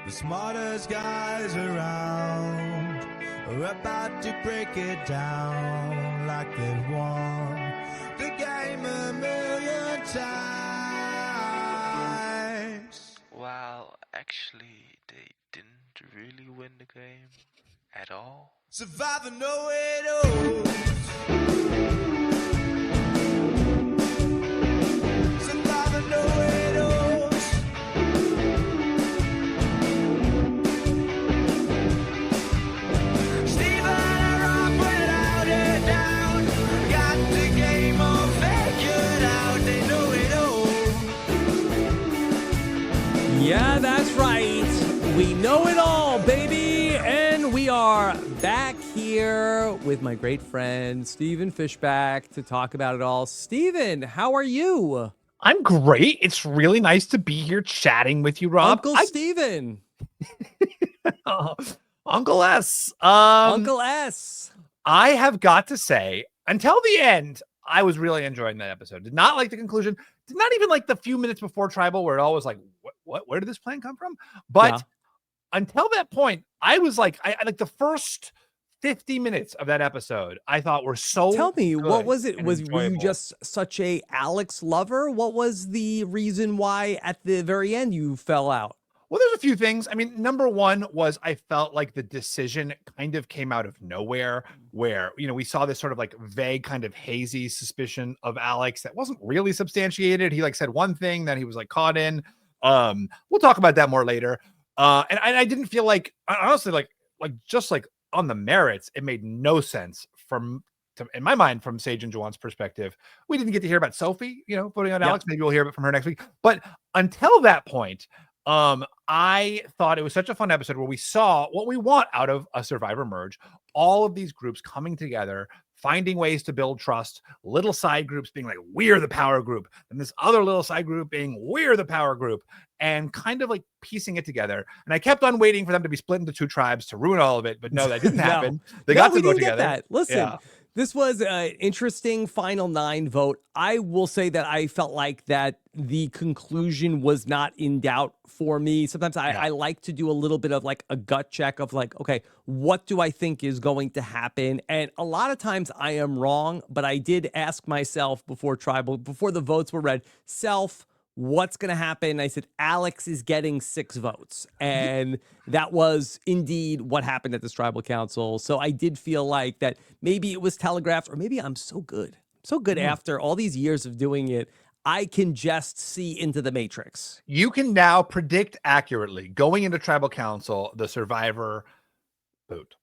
The smartest guys around are about to break it down like they've won the game a million times. Well, actually, they didn't really win the game at all. Survivor know it all. Survivor know it all. Yeah, that's right. We know it all, baby. And we are back here with my great friend, Stephen Fishbach, to talk about it all. Stephen, how are you? I'm great. It's really nice to be here chatting with you, Rob. Uncle Stephen. Uncle S. Uncle S. I have got to say, until the end, I was really enjoying that episode. Did not like the conclusion. Did not even like the few minutes before Tribal where it all was like, what? Where did this plan come from? But until that point, I was like, I like the first 50 minutes of that episode, I thought were so Tell me, what was it? Were enjoyable. you just such a Alex lover? What was the reason why at the very end you fell out? Well, there's a few things. I mean, number one was I felt like the decision kind of came out of nowhere where, you know, we saw this sort of like vague kind of hazy suspicion of Alex that wasn't really substantiated. He like said one thing that he was like caught in. We'll talk about that more later. And I didn't feel like, honestly, like just like on the merits, it made no sense in my mind, from Sage and Juwan's perspective. We didn't get to hear about Sophie, you know, voting on Alex. Maybe we'll hear it from her next week. But until that point, I thought it was such a fun episode where we saw what we want out of a Survivor merge. All of these groups coming together, finding ways to build trust, little side groups being like, we're the power group. And this other little side group being, we're the power group, and kind of like piecing it together. And I kept on waiting for them to be split into two tribes to ruin all of it. But no, that didn't happen. They got to go together. That. Listen, this was an interesting final 9 vote. I will say that I felt like that the conclusion was not in doubt for me. Sometimes I like to do a little bit of like a gut check of like, okay, what do I think is going to happen? And a lot of times I am wrong, but I did ask myself before the votes were read, what's going to happen? I said, Alex is getting 6 votes. And that was indeed what happened at this tribal council. So I did feel like that maybe it was telegraphed, or maybe I'm so good after all these years of doing it, I can just see into the matrix. You can now predict accurately going into tribal council, the Survivor vote.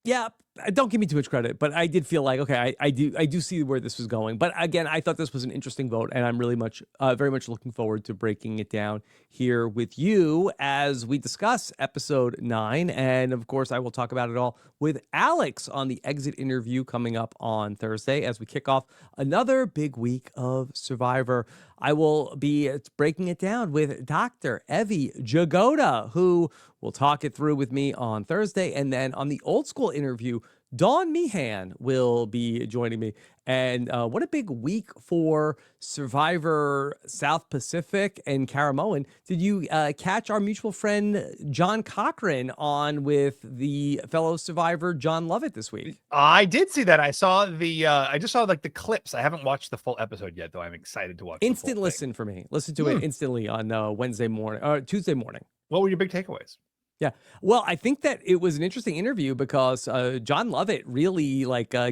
Yeah, don't give me too much credit, but I did feel like, okay, I do see where this was going. But again, I thought this was an interesting vote, and I'm really very much looking forward to breaking it down here with you as we discuss episode 9. And of course, I will talk about it all with Alex on the exit interview coming up on Thursday as we kick off another big week of Survivor. I will be breaking it down with Dr. Evie Jagoda, who will talk it through with me on Thursday. And then on the old school interview, Dawn Meehan will be joining me. And what a big week for Survivor South Pacific and Caramoan. Did you catch our mutual friend John Cochran on with the fellow Survivor John Lovett this week? I did see that. I saw I just saw like the clips. I haven't watched the full episode yet, though. I'm excited to watch. Instant listen for me. Listen to it instantly on Wednesday morning or Tuesday morning. What were your big takeaways? Yeah. Well, I think that it was an interesting interview because John Lovett really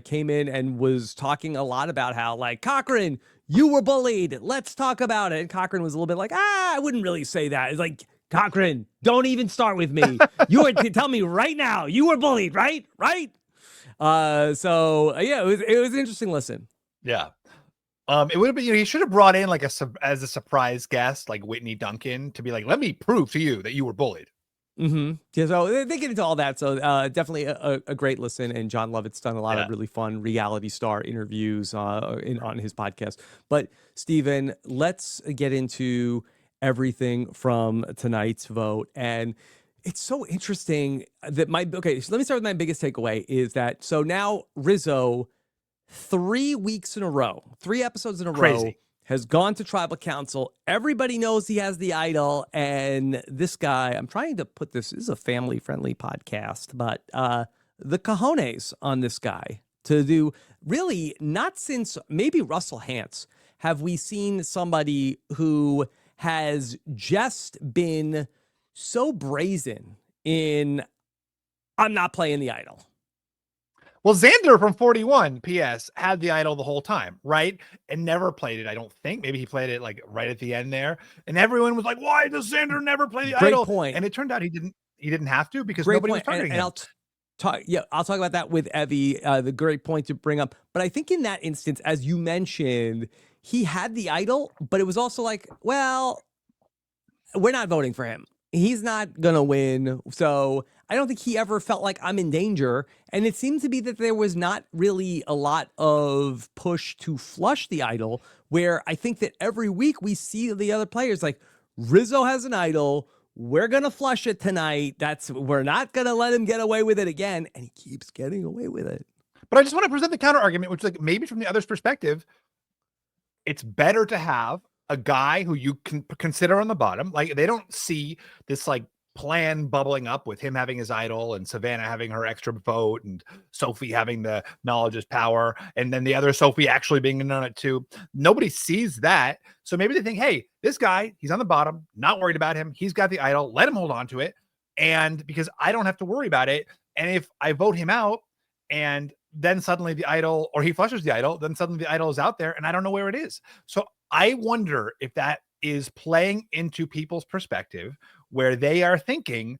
came in and was talking a lot about how like, Cochran, you were bullied. Let's talk about it. And Cochran was a little bit like, I wouldn't really say that. It's like, Cochran, don't even start with me. You were tell me right now, you were bullied, right? Right. So yeah, it was an interesting listen. Yeah. It would have been, he should have brought in like as a surprise guest, like Whitney Duncan, to be like, let me prove to you that you were bullied. Mm-hmm. Yeah, so they get into all that. So definitely a great listen. And John Lovett's done a lot of really fun reality star interviews on his podcast. But Stephen, let's get into everything from tonight's vote. And it's so interesting that so let me start with my biggest takeaway is that, so now Rizzo, 3 weeks in a row, 3 episodes in a row, has gone to tribal council. Everybody knows he has the idol. And this guy, I'm trying to put this is a family-friendly podcast, but the cojones on this guy to do really not since maybe Russell Hantz have we seen somebody who has just been so brazen in, I'm not playing the idol. Well, Xander from 41 PS had the idol the whole time, right? And never played it, I don't think. Maybe he played it like right at the end there. And everyone was like, why does Xander never play the idol? Point. And it turned out he didn't have to because nobody was targeting him. I'll talk about that with Evie, the great point to bring up. But I think in that instance, as you mentioned, he had the idol, but it was also like, well, we're not voting for him. He's not going to win. So I don't think he ever felt like I'm in danger. And it seemed to be that there was not really a lot of push to flush the idol, where I think that every week we see the other players like Rizzo has an idol. We're going to flush it tonight. We're not going to let him get away with it again. And he keeps getting away with it. But I just want to present the counter argument, which like maybe from the other's perspective, it's better to have a guy who you can consider on the bottom. Like they don't see this like plan bubbling up with him having his idol and Savannah having her extra vote and Sophie having the knowledge is power. And then the other Sophie actually being in on it too. Nobody sees that. So maybe they think, hey, this guy, he's on the bottom, not worried about him. He's got the idol. Let him hold on to it. And because I don't have to worry about it. And if I vote him out and then suddenly the idol, or he flushes the idol, then suddenly the idol is out there and I don't know where it is. So I wonder if that is playing into people's perspective where they are thinking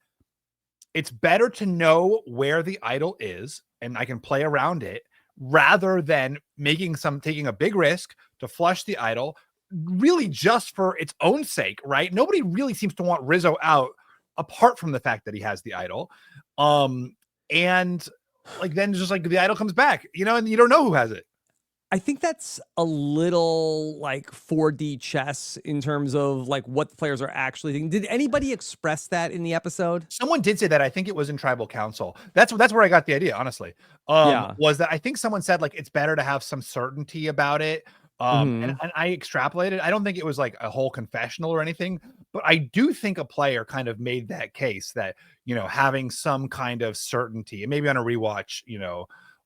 it's better to know where the idol is and I can play around it rather than taking a big risk to flush the idol really just for its own sake, right? Nobody really seems to want Rizzo out apart from the fact that he has the idol. And like, then just like the idol comes back, and you don't know who has it. I think that's a little like 4D chess in terms of like what the players are actually thinking. Did anybody express that in the episode? Someone did say that. I think it was in tribal council. That's where I got the idea, honestly. Was that I think someone said like, it's better to have some certainty about it. And I extrapolated. I don't think it was like a whole confessional or anything, but I do think a player kind of made that case that, having some kind of certainty and maybe on a rewatch,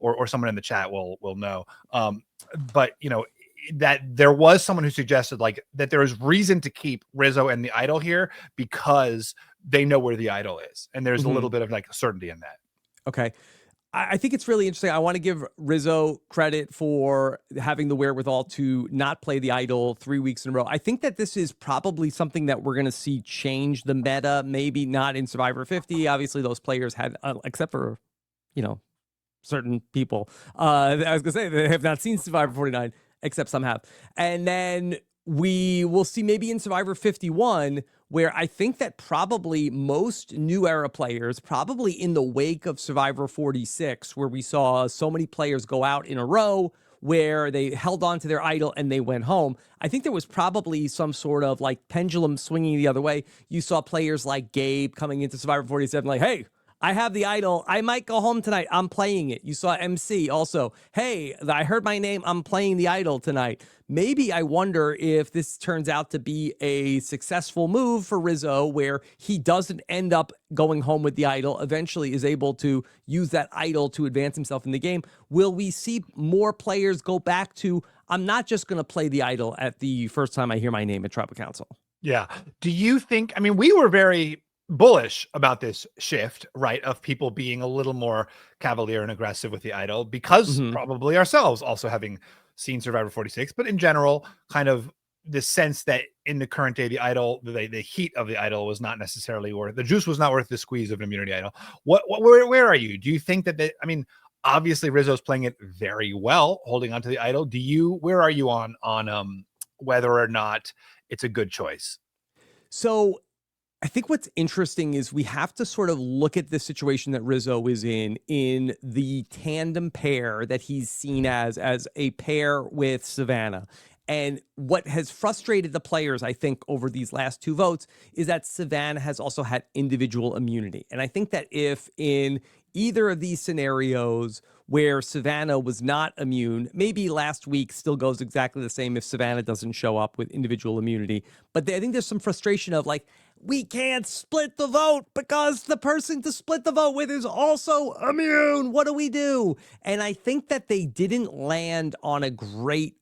or someone in the chat will know. But that there was someone who suggested like that there is reason to keep Rizzo and the idol here because they know where the idol is. And there's a little bit of like certainty in that. Okay. I think it's really interesting. I want to give Rizzo credit for having the wherewithal to not play the idol 3 weeks in a row. I think that this is probably something that we're going to see change the meta, maybe not in Survivor 50. Obviously, those players had, except for, certain people. I was going to say they have not seen Survivor 49, except some have. And then we will see maybe in Survivor 51, where I think that probably most new era players, probably in the wake of Survivor 46, where we saw so many players go out in a row, where they held on to their idol and they went home. I think there was probably some sort of like pendulum swinging the other way. You saw players like Gabe coming into Survivor 47 like, hey, I have the idol. I might go home tonight. I'm playing it. You saw MC also. Hey, I heard my name. I'm playing the idol tonight. Maybe I wonder if this turns out to be a successful move for Rizzo where he doesn't end up going home with the idol, eventually is able to use that idol to advance himself in the game. Will we see more players go back to, I'm not just going to play the idol at the first time I hear my name at Tribal Council? Yeah. Do you think, we were very bullish about this shift, right? Of people being a little more cavalier and aggressive with the idol because probably ourselves also having seen Survivor 46, but in general, kind of the sense that in the current day, the idol, the heat of the idol was not necessarily worth, the juice was not worth the squeeze of an immunity idol. Where are you? Do you think that obviously Rizzo's playing it very well, holding onto the idol. Where are you on whether or not it's a good choice? So I think what's interesting is we have to sort of look at the situation that Rizzo is in the tandem pair that he's seen as a pair with Savannah. And what has frustrated the players, I think, over these last two votes is that Savannah has also had individual immunity. And I think that if in either of these scenarios where Savannah was not immune. Maybe last week still goes exactly the same if Savannah doesn't show up with individual immunity. But I think there's some frustration of like, we can't split the vote because the person to split the vote with is also immune. What do we do? And I think that they didn't land on a great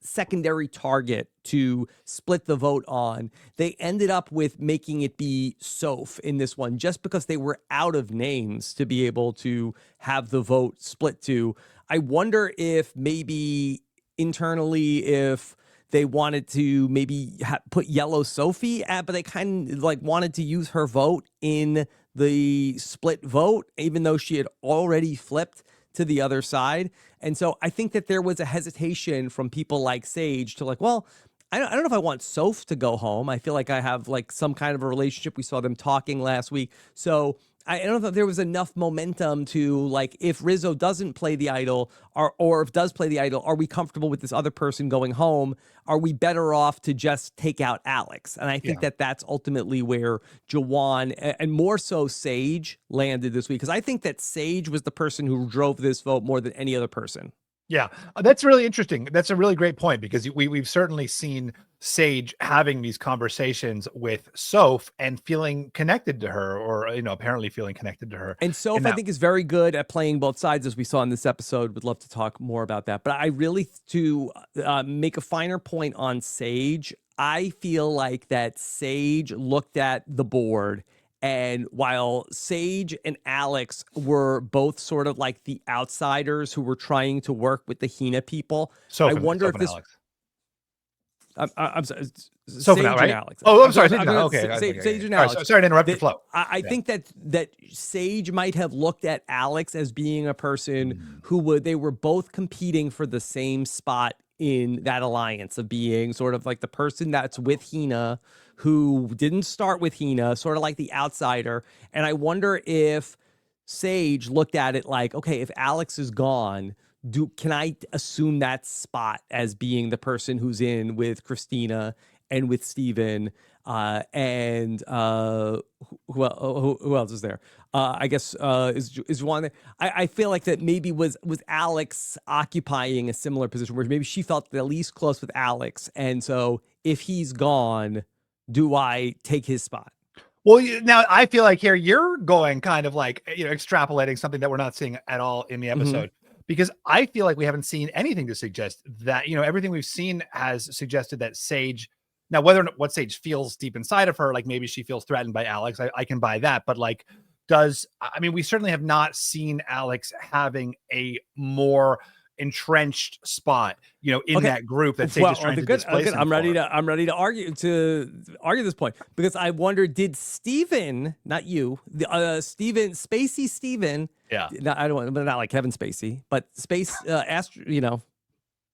secondary target to split the vote on. They ended up with making it be Soph in this one, just because they were out of names to be able to have the vote split to. I wonder if maybe internally, if they wanted to maybe put yellow Sophie at, but they kind of like wanted to use her vote in the split vote, even though she had already flipped to the other side. And so I think that there was a hesitation from people like Sage to like, well, I don't know if I want Soph to go home. I feel like I have like some kind of a relationship. We saw them talking last week. So I don't know if there was enough momentum to like, if Rizzo doesn't play the idol or if does play the idol, are we comfortable with this other person going home? Are we better off to just take out Alex? And I think that that's ultimately where Juwan and more so Sage landed this week. Because I think that Sage was the person who drove this vote more than any other person. Yeah, that's really interesting. That's a really great point, because we've certainly seen Sage having these conversations with Soph and feeling connected to her, or apparently feeling connected to her. And Soph, I think, is very good at playing both sides, as we saw in this episode. Would love to talk more about that. But I really, to make a finer point on Sage, I feel like that Sage looked at the board, and while Sage and Alex were both sort of like the outsiders who were trying to work with the Hina people, I wonder if this. I'm sorry. Sage right? and Alex. Oh, I'm sorry. Okay. Sage and Alex. Sorry to interrupt the flow. I think that Sage might have looked at Alex as being a person who they were both competing for the same spot in that alliance of being sort of like the person that's with Hina, who didn't start with Hina, sort of like the outsider. And I wonder if Sage looked at it like, okay, if Alex is gone, can I assume that spot as being the person who's in with Christina and with Steven, and who else is there? I guess is one there. I feel like that maybe was Alex occupying a similar position where maybe she felt the least close with Alex, and so if he's gone, do I take his spot? Well, now I feel like here you're going kind of like extrapolating something that we're not seeing at all in the episode. Because I feel like we haven't seen anything to suggest that, everything we've seen has suggested that Sage, now whether or not what Sage feels deep inside of her, like maybe she feels threatened by Alex, I can buy that. But like, we certainly have not seen Alex having a more entrenched spot, in that group that Sage is trying to displace him I'm ready to argue this point, because I wonder, did Steven, not you, Steven, Spacey Steven, no, I don't want, but not like Kevin Spacey, but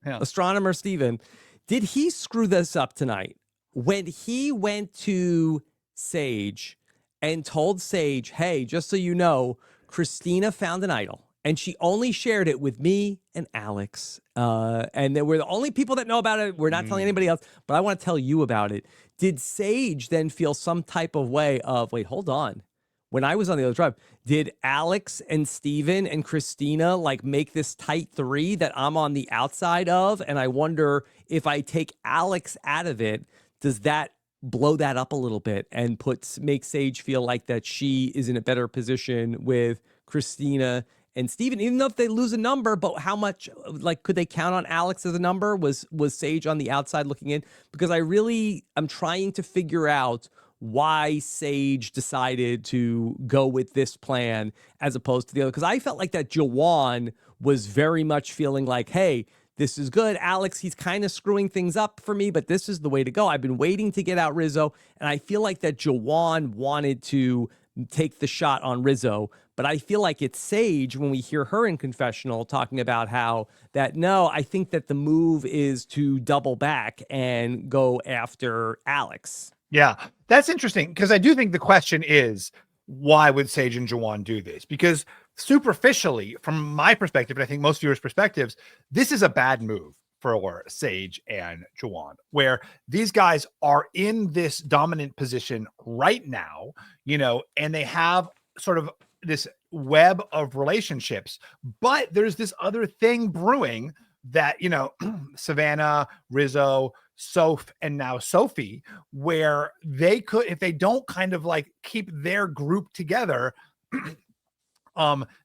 astronomer Steven, did he screw this up tonight when he went to Sage and told Sage, hey, just so you know, Christina found an idol, and she only shared it with me and Alex. And we're the only people that know about it. We're not telling anybody else, but I want to tell you about it. Did Sage then feel some type of way of, wait, hold on. When I was on the other tribe, did Alex and Steven and Christina like make this tight three that I'm on the outside of? And I wonder if I take Alex out of it, does that blow that up a little bit and make Sage feel like that she is in a better position with Christina and Steven, even though if they lose a number, but how much, like, could they count on Alex as a number? Was Sage on the outside looking in? Because I'm trying to figure out why Sage decided to go with this plan as opposed to the other. Because I felt like that Juwan was very much feeling like, hey, this is good. Alex, he's kind of screwing things up for me, but this is the way to go. I've been waiting to get out Rizzo, and I feel like that Juwan wanted to take the shot on Rizzo. But I feel like it's Sage, when we hear her in confessional talking about how that, no, I think that the move is to double back and go after Alex. Yeah, that's interesting, because I do think the question is, why would Sage and Juwan do this? Because superficially, from my perspective, and I think most viewers' perspectives, this is a bad move for Sage and Juwan, where these guys are in this dominant position right now, and they have sort of this web of relationships. But there's this other thing brewing that, you know, Savannah, Rizzo, Soph, and now Sophie, where they could, if they don't kind of like keep their group together,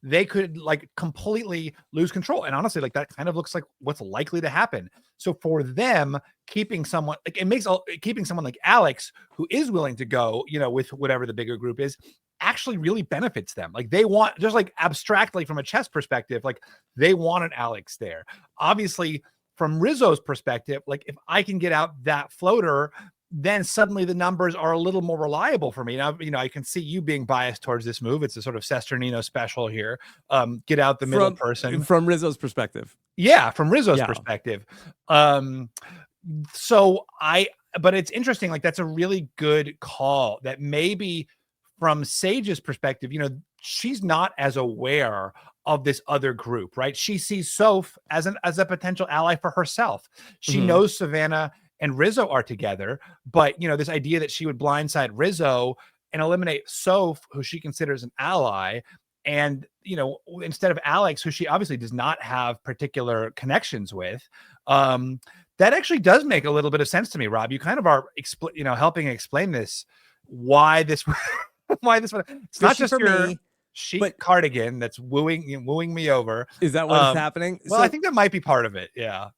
they could like completely lose control. And honestly, like that kind of looks like what's likely to happen. So for them, keeping someone like keeping someone like Alex, who is willing to go, you know, with whatever the bigger group is, actually really benefits them. Like they want, just like abstractly from a chess perspective, like they want an Alex there. Obviously, from Rizzo's perspective, like if I can get out that floater, then suddenly the numbers are a little more reliable for me. Now, you know, I can see you being biased towards this move. It's a sort of Cesternino special here. Get out the middle person. From Rizzo's perspective. Yeah, from Rizzo's perspective. But it's interesting, like that's a really good call that maybe from Sage's perspective, you know, she's not as aware of this other group, right? She sees Soph as a potential ally for herself. She knows Savannah and Rizzo are together, but you know, this idea that she would blindside Rizzo and eliminate Soph, who she considers an ally, and you know, instead of Alex, who she obviously does not have particular connections with, that actually does make a little bit of sense to me, Rob. You kind of are, you know, helping explain this, why this, why this one. It's not just your me, chic cardigan that's wooing me over. Is that what is happening? Well, I think that might be part of it. Yeah.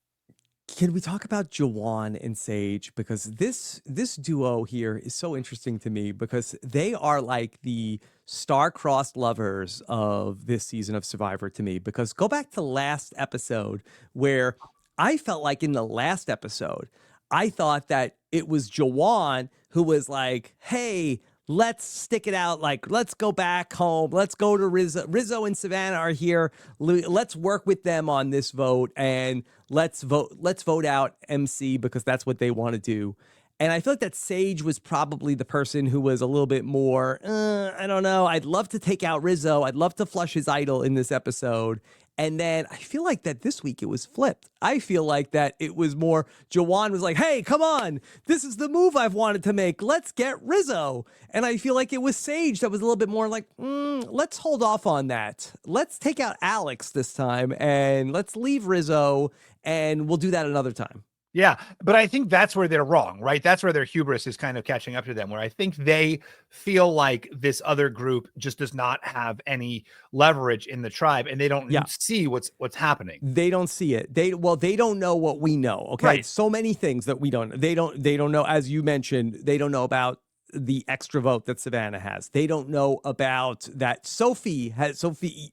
Can we talk about Juwan and Sage? Because this duo here is so interesting to me because they are like the star-crossed lovers of this season of Survivor to me. Because go back to last episode where I felt like in the last episode, I thought that it was Juwan who was like, hey, let's stick it out. Like, let's go back home. Let's go to Rizzo. Rizzo and Savannah are here. Let's work with them on this vote and let's vote out MC because that's what they want to do. And I feel like that Sage was probably the person who was a little bit more, I don't know. I'd love to take out Rizzo. I'd love to flush his idol in this episode. And then I feel like that this week it was flipped. I feel like that it was more Juwan was like, hey, come on. This is the move I've wanted to make. Let's get Rizzo. And I feel like it was Sage that was a little bit more like, let's hold off on that. Let's take out Alex this time and let's leave Rizzo and we'll do that another time. Yeah, but I think that's where they're wrong, right? That's where their hubris is kind of catching up to them, where I think they feel like this other group just does not have any leverage in the tribe and they don't see what's happening. They don't see it. They don't know what we know. Okay. Right. So many things that we don't, they don't know, as you mentioned, they don't know about the extra vote that Savannah has. They don't know about that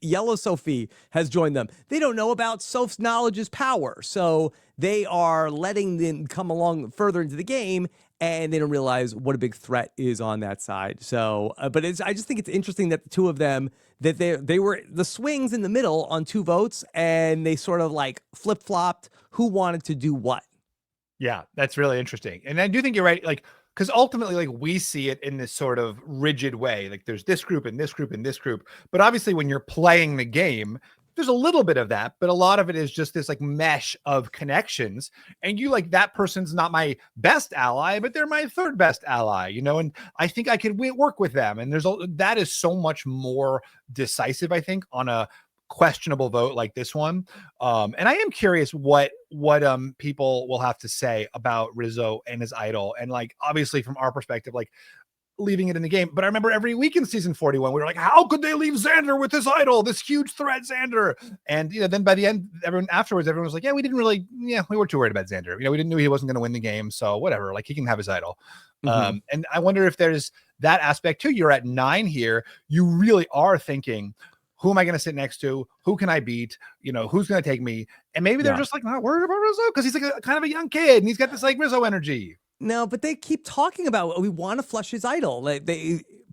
Yellow Sophie has joined them. They don't know about Soph's knowledge is power. So they are letting them come along further into the game and they don't realize what a big threat is on that side. So, but I just think it's interesting that the two of them, that they were the swings in the middle on two votes and they sort of like flip-flopped who wanted to do what. Yeah, that's really interesting. And I do think you're right. Like, because ultimately, like we see it in this sort of rigid way, like there's this group and this group and this group. But obviously when you're playing the game, there's a little bit of that, but a lot of it is just this like mesh of connections. And you like, that person's not my best ally, but they're my third best ally, you know, and I think I could work with them. And that is so much more decisive, I think, on a questionable vote like this one. And I am curious what people will have to say about Rizzo and his idol. And like, obviously from our perspective, like leaving it in the game. But I remember every week in season 41, we were like, how could they leave Xander with his idol, this huge threat, Xander? And, you know, then by the end, everyone was like, yeah, we weren't too worried about Xander. You know, we didn't know he wasn't going to win the game. So whatever, like he can have his idol. And I wonder if there's that aspect too. You're at 9 here. You really are thinking, who am I going to sit next to? Who can I beat? You know, who's going to take me? And maybe they're just like not worried about Rizzo because he's like kind of a young kid and he's got this like Rizzo energy. No, but they keep talking about we want to flush his idol. Like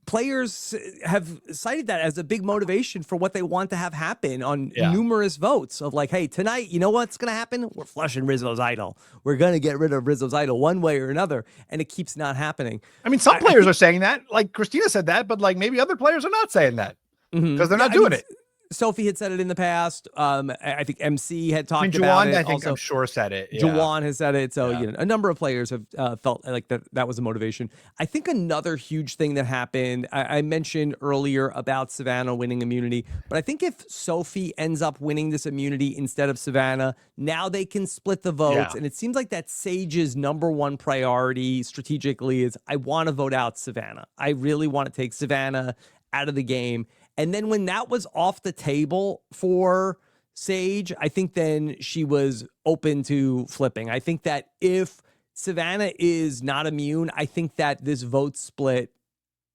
players have cited that as a big motivation for what they want to have happen on numerous votes of like, hey, tonight, you know what's going to happen? We're flushing Rizzo's idol. We're going to get rid of Rizzo's idol one way or another. And it keeps not happening. I mean, some players are saying that, like Christina said that, but like maybe other players are not saying that. Because they're not doing it. Sophie had said it in the past. I think MC had talked I mean, about Juwan, it. I think Also, I'm sure said it. Yeah. Juwan has said it. So, Yeah. you know, a number of players have felt like that was a motivation. I think another huge thing that happened, I mentioned earlier about Savannah winning immunity, but I think if Sophie ends up winning this immunity instead of Savannah, now they can split the votes. Yeah. And it seems like that Sage's number one priority strategically is I want to vote out Savannah. I really want to take Savannah out of the game. And then when that was off the table for Sage, I think then she was open to flipping. I think that if Savannah is not immune, I think that this vote split,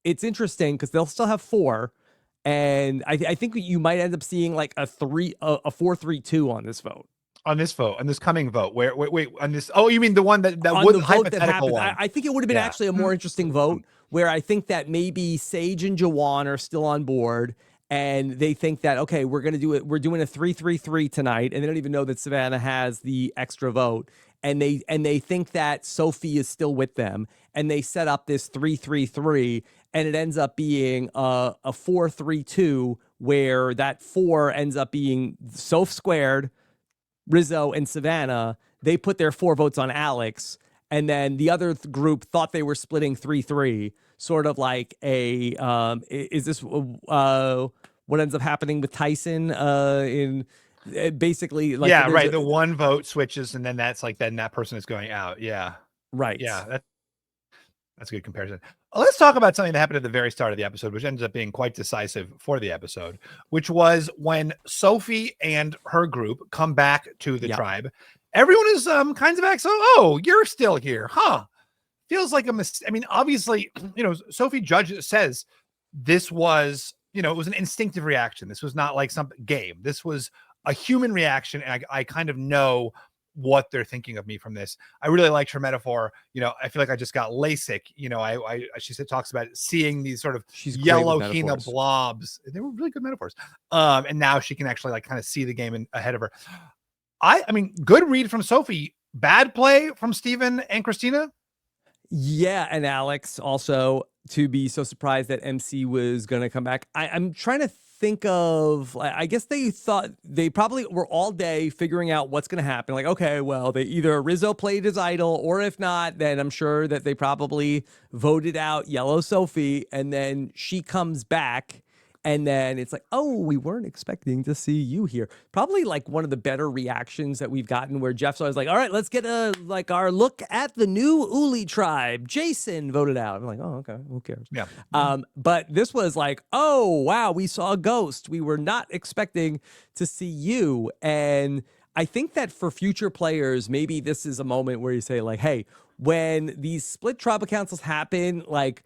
it's interesting because they'll still have 4. And I think you might end up seeing like a 4-3-2 on this vote. On this coming vote, wait, on this. Oh, you mean the one that On was the vote that hypothetical happened. one? I think it would have been Yeah. actually a more interesting vote where I think that maybe Sage and Juwan are still on board and they think that, okay, we're going to do it. We're doing a 3-3-3 tonight. And they don't even know that Savannah has the extra vote. And they think that Sophie is still with them. And they set up this 3-3-3 and it ends up being a 4-3-2 where that 4 ends up being Soph squared, Rizzo, and Savannah. They put their 4 votes on Alex, and then the other group thought they were splitting 3-3, sort of like a is this what ends up happening with Tyson in basically like yeah, right. The one vote switches, and then that's like then that person is going out. Yeah, right. Yeah, that's a good comparison. Let's talk about something that happened at the very start of the episode, which ends up being quite decisive for the episode, which was when Sophie and her group come back to the tribe. Everyone is kind of back. So, oh, you're still here, huh? Feels like a mistake. I mean, obviously, you know, Sophie Judge says this was, you know, it was an instinctive reaction. This was not like some game. This was a human reaction, and I kind of know what they're thinking of me from this. I really liked her metaphor. You know, I feel like I just got LASIK. You know, she talks about seeing these sort of yellow Hina blobs. They were really good metaphors. And now she can actually like kind of see the game ahead of her. I mean, good read from Sophie. Bad play from Steven and Christina. Yeah, and Alex also to be so surprised that MC was going to come back. I'm trying to think of, I guess they thought they probably were all day figuring out what's going to happen. Like, okay, well, they either Rizzo played his idol, or if not, then I'm sure that they probably voted out Yellow Sophie, and then she comes back. And then it's like, oh, we weren't expecting to see you here. Probably like one of the better reactions that we've gotten where Jeff's always like, all right, let's get our look at the new Uli tribe. Jason voted out. I'm like, oh, okay, who cares? Yeah. But this was like, oh, wow, we saw a ghost. We were not expecting to see you. And I think that for future players, maybe this is a moment where you say like, hey, when these split tribal councils happen, like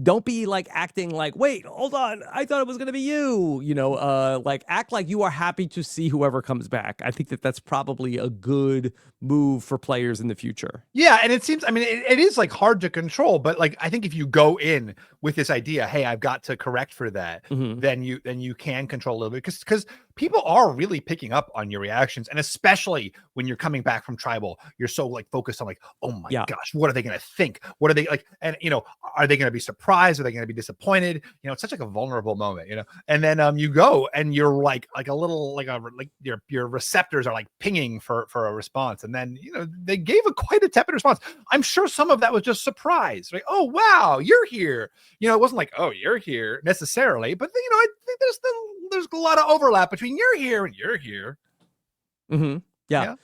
don't be like acting like, wait, hold on, I thought it was going to be you, you know, like act like you are happy to see whoever comes back. I think that that's probably a good move for players in the future. Yeah. And it seems, I mean, it is like hard to control, but like, I think if you go in with this idea, hey, I've got to correct for that, then you can control a little bit because people are really picking up on your reactions. And especially when you're coming back from tribal, you're so like focused on like, oh my gosh, what are they going to think? What are they like? And you know, are they going to be surprised? Are they going to be disappointed? You know, it's such like a vulnerable moment, you know? And then you go and you're like a little, like your receptors are like pinging for a response. And then, you know, they gave quite a tepid response. I'm sure some of that was just surprise. Like, oh, wow, you're here. You know, it wasn't like, oh, you're here necessarily, but you know, I think there's a lot of overlap between you're here and you're here. Yeah.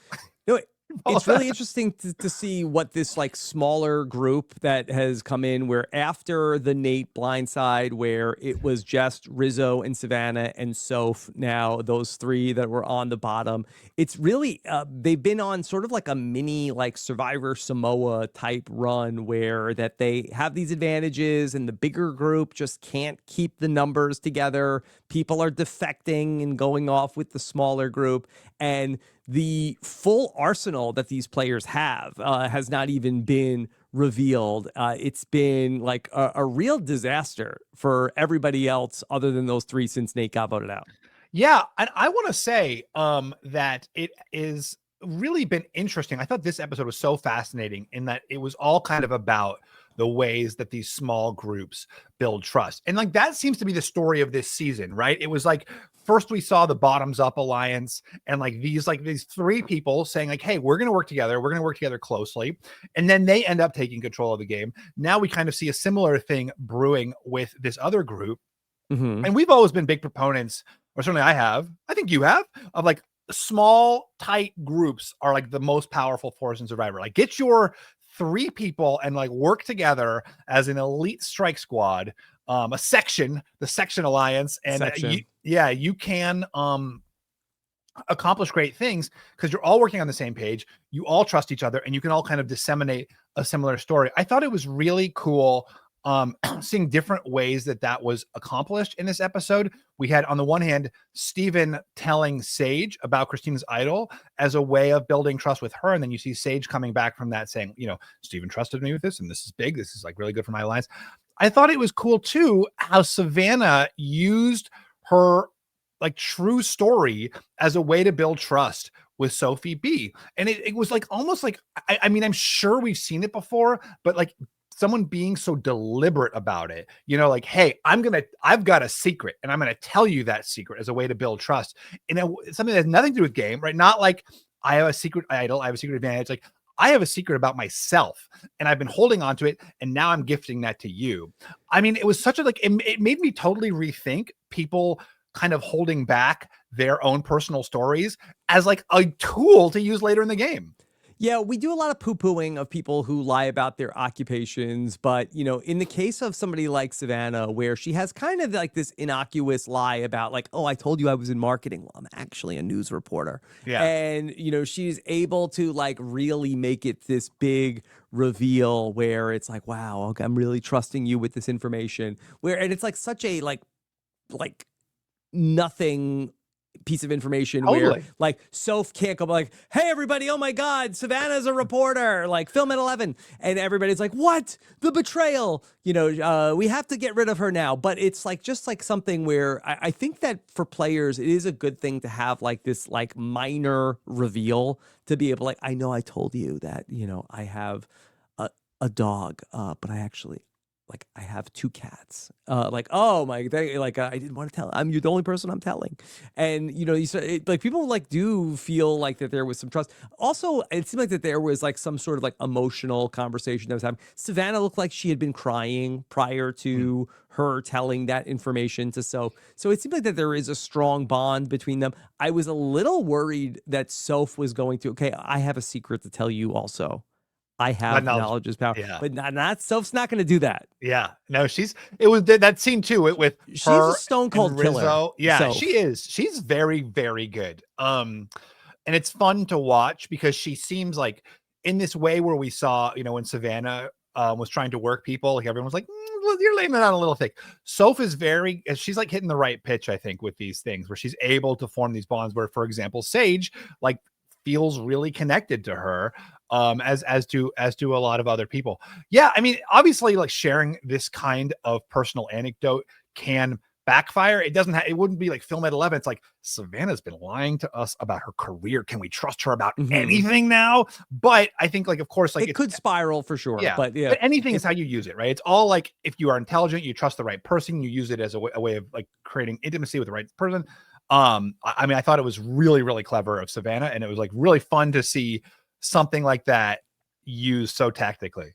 No, it's really interesting to see what this like smaller group that has come in, where after the Nate blindside, where it was just Rizzo and Savannah and Soph, now those 3 that were on the bottom, it's really they've been on sort of like a mini like Survivor Samoa type run where that they have these advantages and the bigger group just can't keep the numbers together. People are defecting and going off with the smaller group, and the full arsenal that these players have has not even been revealed. It's been like a real disaster for everybody else other than those 3 since Nate got voted out. Yeah. And I want to say that it is really been interesting. I thought this episode was so fascinating in that it was all kind of about the ways that these small groups build trust. And like that seems to be the story of this season, right? It was like first we saw the bottoms up alliance and like these three people saying like, hey, we're going to work together. We're going to work together closely. And then they end up taking control of the game. Now we kind of see a similar thing brewing with this other group. Mm-hmm. And we've always been big proponents, or certainly I have, I think you have, of like small, tight groups are like the most powerful force in Survivor. Like get your 3 people and like work together as an elite strike squad, a section, the section alliance. And you can accomplish great things because you're all working on the same page. You all trust each other and you can all kind of disseminate a similar story. I thought it was really cool seeing different ways that was accomplished in this episode. We had on the one hand, Steven telling Sage about Christina's idol as a way of building trust with her. And then you see Sage coming back from that saying, you know, Steven trusted me with this and this is big. This is like really good for my alliance. I thought it was cool too, how Savannah used her like true story as a way to build trust with Sophie B. And it was like, almost like, I mean, I'm sure we've seen it before, but like someone being so deliberate about it, you know, like, hey, I've got a secret and I'm going to tell you that secret as a way to build trust. And it's something that has nothing to do with game, right? Not like I have a secret idol, I have a secret advantage. Like I have a secret about myself and I've been holding on to it. And now I'm gifting that to you. I mean, it was such a, like, it made me totally rethink people kind of holding back their own personal stories as like a tool to use later in the game. Yeah, we do a lot of poo-pooing of people who lie about their occupations, but, you know, in the case of somebody like Savannah, where she has kind of like this innocuous lie about like, oh, I told you I was in marketing. Well, I'm actually a news reporter. Yeah. And, you know, she's able to like really make it this big reveal where it's like, wow, okay, I'm really trusting you with this information. And it's like such a like nothing piece of information where like Soph can't go like, hey everybody, oh my god, Savannah's a reporter, like film at 11, and everybody's like, what, the betrayal, you know, we have to get rid of her now. But it's like just like something where I think that for players it is a good thing to have like this like minor reveal to be able like, I know I told you that, you know, I have a dog, but I actually like I have 2 cats. Like, oh my, I didn't want to tell. You're the only person I'm telling. And you know, like people like do feel like that there was some trust. Also, it seemed like that there was like some sort of like emotional conversation that was happening. Savannah looked like she had been crying prior to her telling that information to Soph. So it seemed like that there is a strong bond between them. I was a little worried that Soph was going to, okay, I have a secret to tell you also. I have knowledge is power, but not Soph's not going to do that. Yeah, no, it was that scene too with she's her a stone cold Rizzo. killer. Yeah, Soph. she is. She's very, very good. And it's fun to watch because she seems like in this way where we saw, you know, when Savannah was trying to work people, like everyone was like, you're laying it on a little thick. Soph is she's like hitting the right pitch, I think, with these things where she's able to form these bonds where, for example, Sage like feels really connected to her, as do a lot of other people. Yeah, I mean, obviously, like sharing this kind of personal anecdote can backfire. It wouldn't be like film at 11. It's like Savannah's been lying to us about her career. Can we trust her about anything now? But I think, like, of course, like it could spiral for sure. Yeah, but anything is how you use it, right? It's all like if you are intelligent, you trust the right person, you use it as a way of like creating intimacy with the right person. I mean, I thought it was really, really clever of Savannah, and it was like really fun to see something like that used so tactically.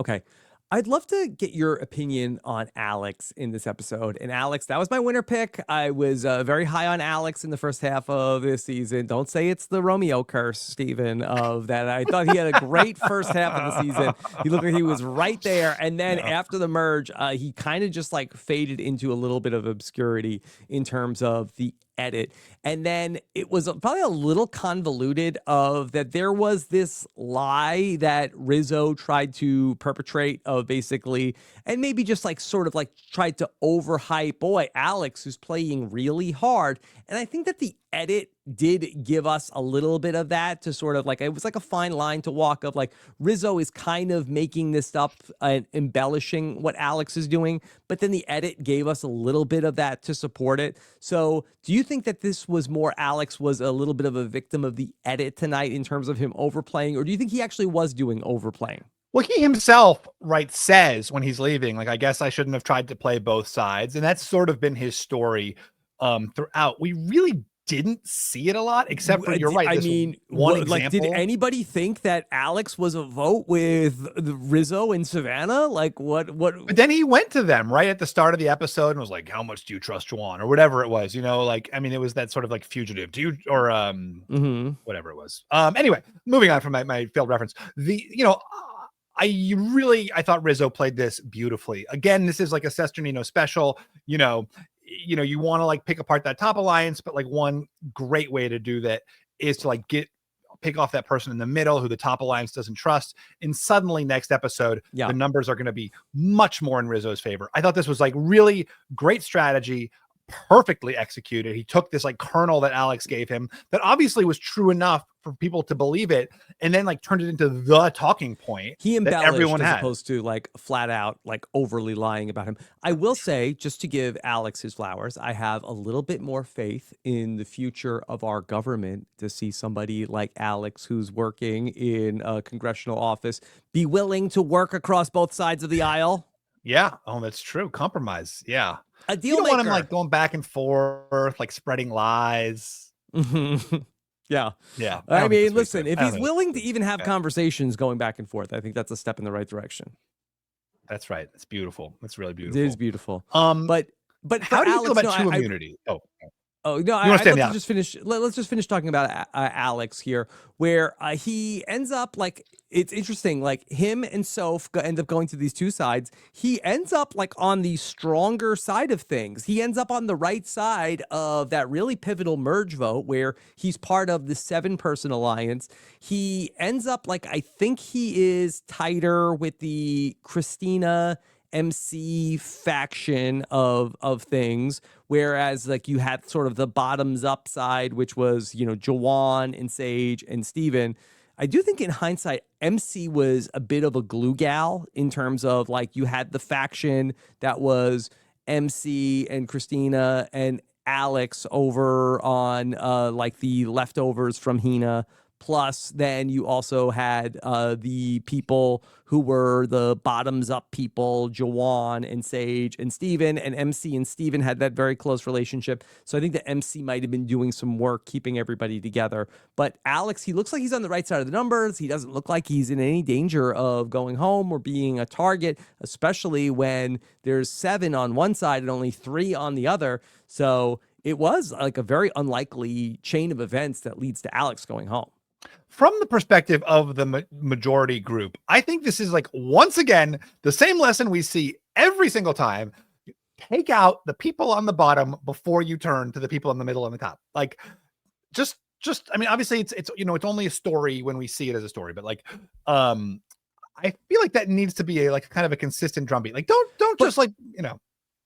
Okay. I'd love to get your opinion on Alex in this episode. And Alex, that was my winner pick. I was very high on Alex in the first half of this season. Don't say it's the Romeo curse, Steven, of that. I thought he had a great first half of the season. He looked like he was right there. And then after the merge, he kind of just like faded into a little bit of obscurity in terms of the edit. And then it was probably a little convoluted of that there was this lie that Rizzo tried to perpetrate of basically, and maybe just like sort of like tried to overhype, boy, Alex who's playing really hard. And I think that the edit did give us a little bit of that to sort of like, it was like a fine line to walk of like Rizzo is kind of making this up and embellishing what Alex is doing, but then the edit gave us a little bit of that to support it. So do you think that this was more Alex was a little bit of a victim of the edit tonight in terms of him overplaying, or do you think he actually was doing overplaying? Well, he himself, right, says when he's leaving, like, I guess I shouldn't have tried to play both sides. And that's sort of been his story throughout. We really didn't see it a lot, except for, you're right, I this mean, one like, did example. anybody think that Alex was a vote with Rizzo and Savannah? Like, what? But then he went to them right at the start of the episode and was like, "How much do you trust Juwan?" or whatever it was, like, I mean, it was that sort of like fugitive. Do you, or whatever it was. Anyway, moving on from my failed reference. I thought Rizzo played this beautifully. Again, this is like a Cesternino special. You want to like pick apart that top alliance, but like one great way to do that is to like pick off that person in the middle who the top alliance doesn't trust. And suddenly next episode, the numbers are going to be much more in Rizzo's favor. I thought this was like really great strategy, perfectly executed. He took this like kernel that Alex gave him that obviously was true enough for people to believe it, and then like turned it into the talking point he embellished that everyone as had. opposed to like flat out like overly lying about him. I will say, just to give Alex his flowers, I have a little bit more faith in the future of our government to see somebody like Alex, who's working in a congressional office, be willing to work across both sides of the aisle. Yeah. Oh, that's true. Compromise. Yeah. A deal You don't maker. want him like going back and forth, like spreading lies. Yeah. Yeah. I mean, listen, if he's willing to even have conversations going back and forth, I think that's a step in the right direction. That's right. It's beautiful. It's really beautiful. It is beautiful. But how do you feel about true immunity? Let's just finish talking about Alex here, where he ends up like, it's interesting, like him and Soph end up going to these two sides. He ends up like on the stronger side of things. He ends up on the right side of that really pivotal merge vote where he's part of the 7-person alliance. He ends up like, I think he is tighter with the Christina MC faction of things, whereas like you had sort of the bottoms up side, which was, Juwan and Sage and Steven. I do think in hindsight, MC was a bit of a glue gal in terms of like you had the faction that was MC and Christina and Alex over on like the leftovers from Hina. Plus, then you also had the people who were the bottoms-up people, Juwan and Sage and Steven, and MC and Steven had that very close relationship. So I think the MC might have been doing some work keeping everybody together. But Alex, he looks like he's on the right side of the numbers. He doesn't look like he's in any danger of going home or being a target, especially when there's 7 on one side and only 3 on the other. So it was like a very unlikely chain of events that leads to Alex going home. From the perspective of the majority group, I think this is like, once again, the same lesson we see every single time. Take out the people on the bottom before you turn to the people in the middle and the top. Like, just, I mean, obviously it's it's only a story when we see it as a story, but like, I feel like that needs to be a like kind of a consistent drumbeat. Like, don't just like,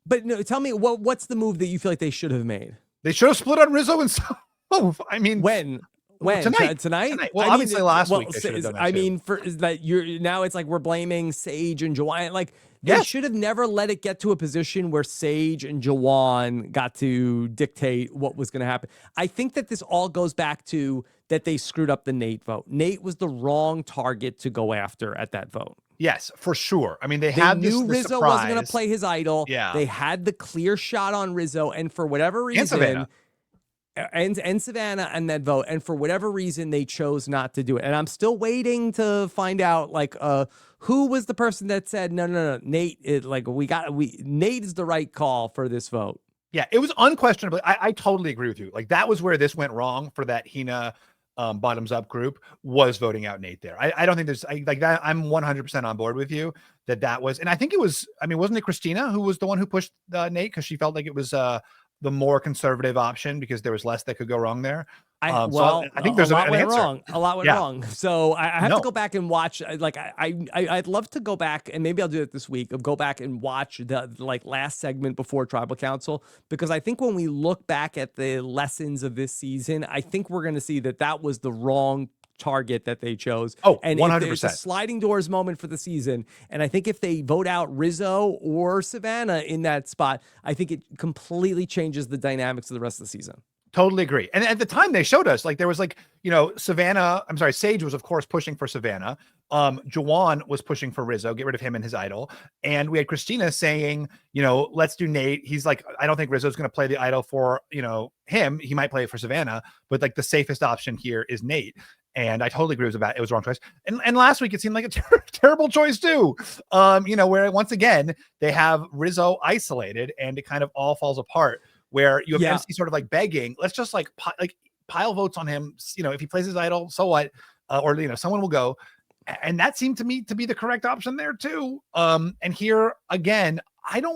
But no, tell me what's the move that you feel like they should have made? They should have split on Rizzo and Soph. I mean, when tonight? Well, obviously last week. I mean, is that you're now it's like we're blaming Sage and Juwan. Like they should have never let it get to a position where Sage and Juwan got to dictate what was going to happen. I think that this all goes back to that they screwed up the Nate vote. Nate was the wrong target to go after at that vote. Yes, for sure. I mean, they knew Rizzo wasn't going to play his idol. Yeah, they had the clear shot on Rizzo, and for whatever reason. And Savannah and that vote, and for whatever reason they chose not to do it. And I'm still waiting to find out like who was the person that said no Nate Nate is the right call for this vote. Yeah, it was unquestionably. I totally agree with you. Like that was where this went wrong for that Hina bottoms up group, was voting out Nate there. I don't think there's like that. I'm 100% on board with you that was, and I think it was. I mean, wasn't it Christina who was the one who pushed Nate because she felt like it was the more conservative option because there was less that could go wrong there. I think there's a lot went wrong. A lot went wrong. So I have to go back and watch. Like I'd love to go back, and maybe I'll do it this week. Go back and watch the like last segment before Tribal Council, because I think when we look back at the lessons of this season, I think we're going to see that was the wrong target that they chose. Oh, and 100%. It's a sliding doors moment for the season. And I think if they vote out Rizzo or Savannah in that spot, I think it completely changes the dynamics of the rest of the season. Totally agree. And at the time they showed us, like, there was like, Sage was of course pushing for Savannah. Juwan was pushing for Rizzo, get rid of him and his idol. And we had Christina saying, let's do Nate. He's like, I don't think Rizzo's going to play the idol for, him. He might play it for Savannah, but like the safest option here is Nate. And I totally agree it was the wrong choice. And last week it seemed like a terrible choice too. Where once again they have Rizzo isolated and it kind of all falls apart. Where you have MC sort of like begging, let's just like pile votes on him. If he plays his idol, so what? Or someone will go. And that seemed to me to be the correct option there too. And here again, I'm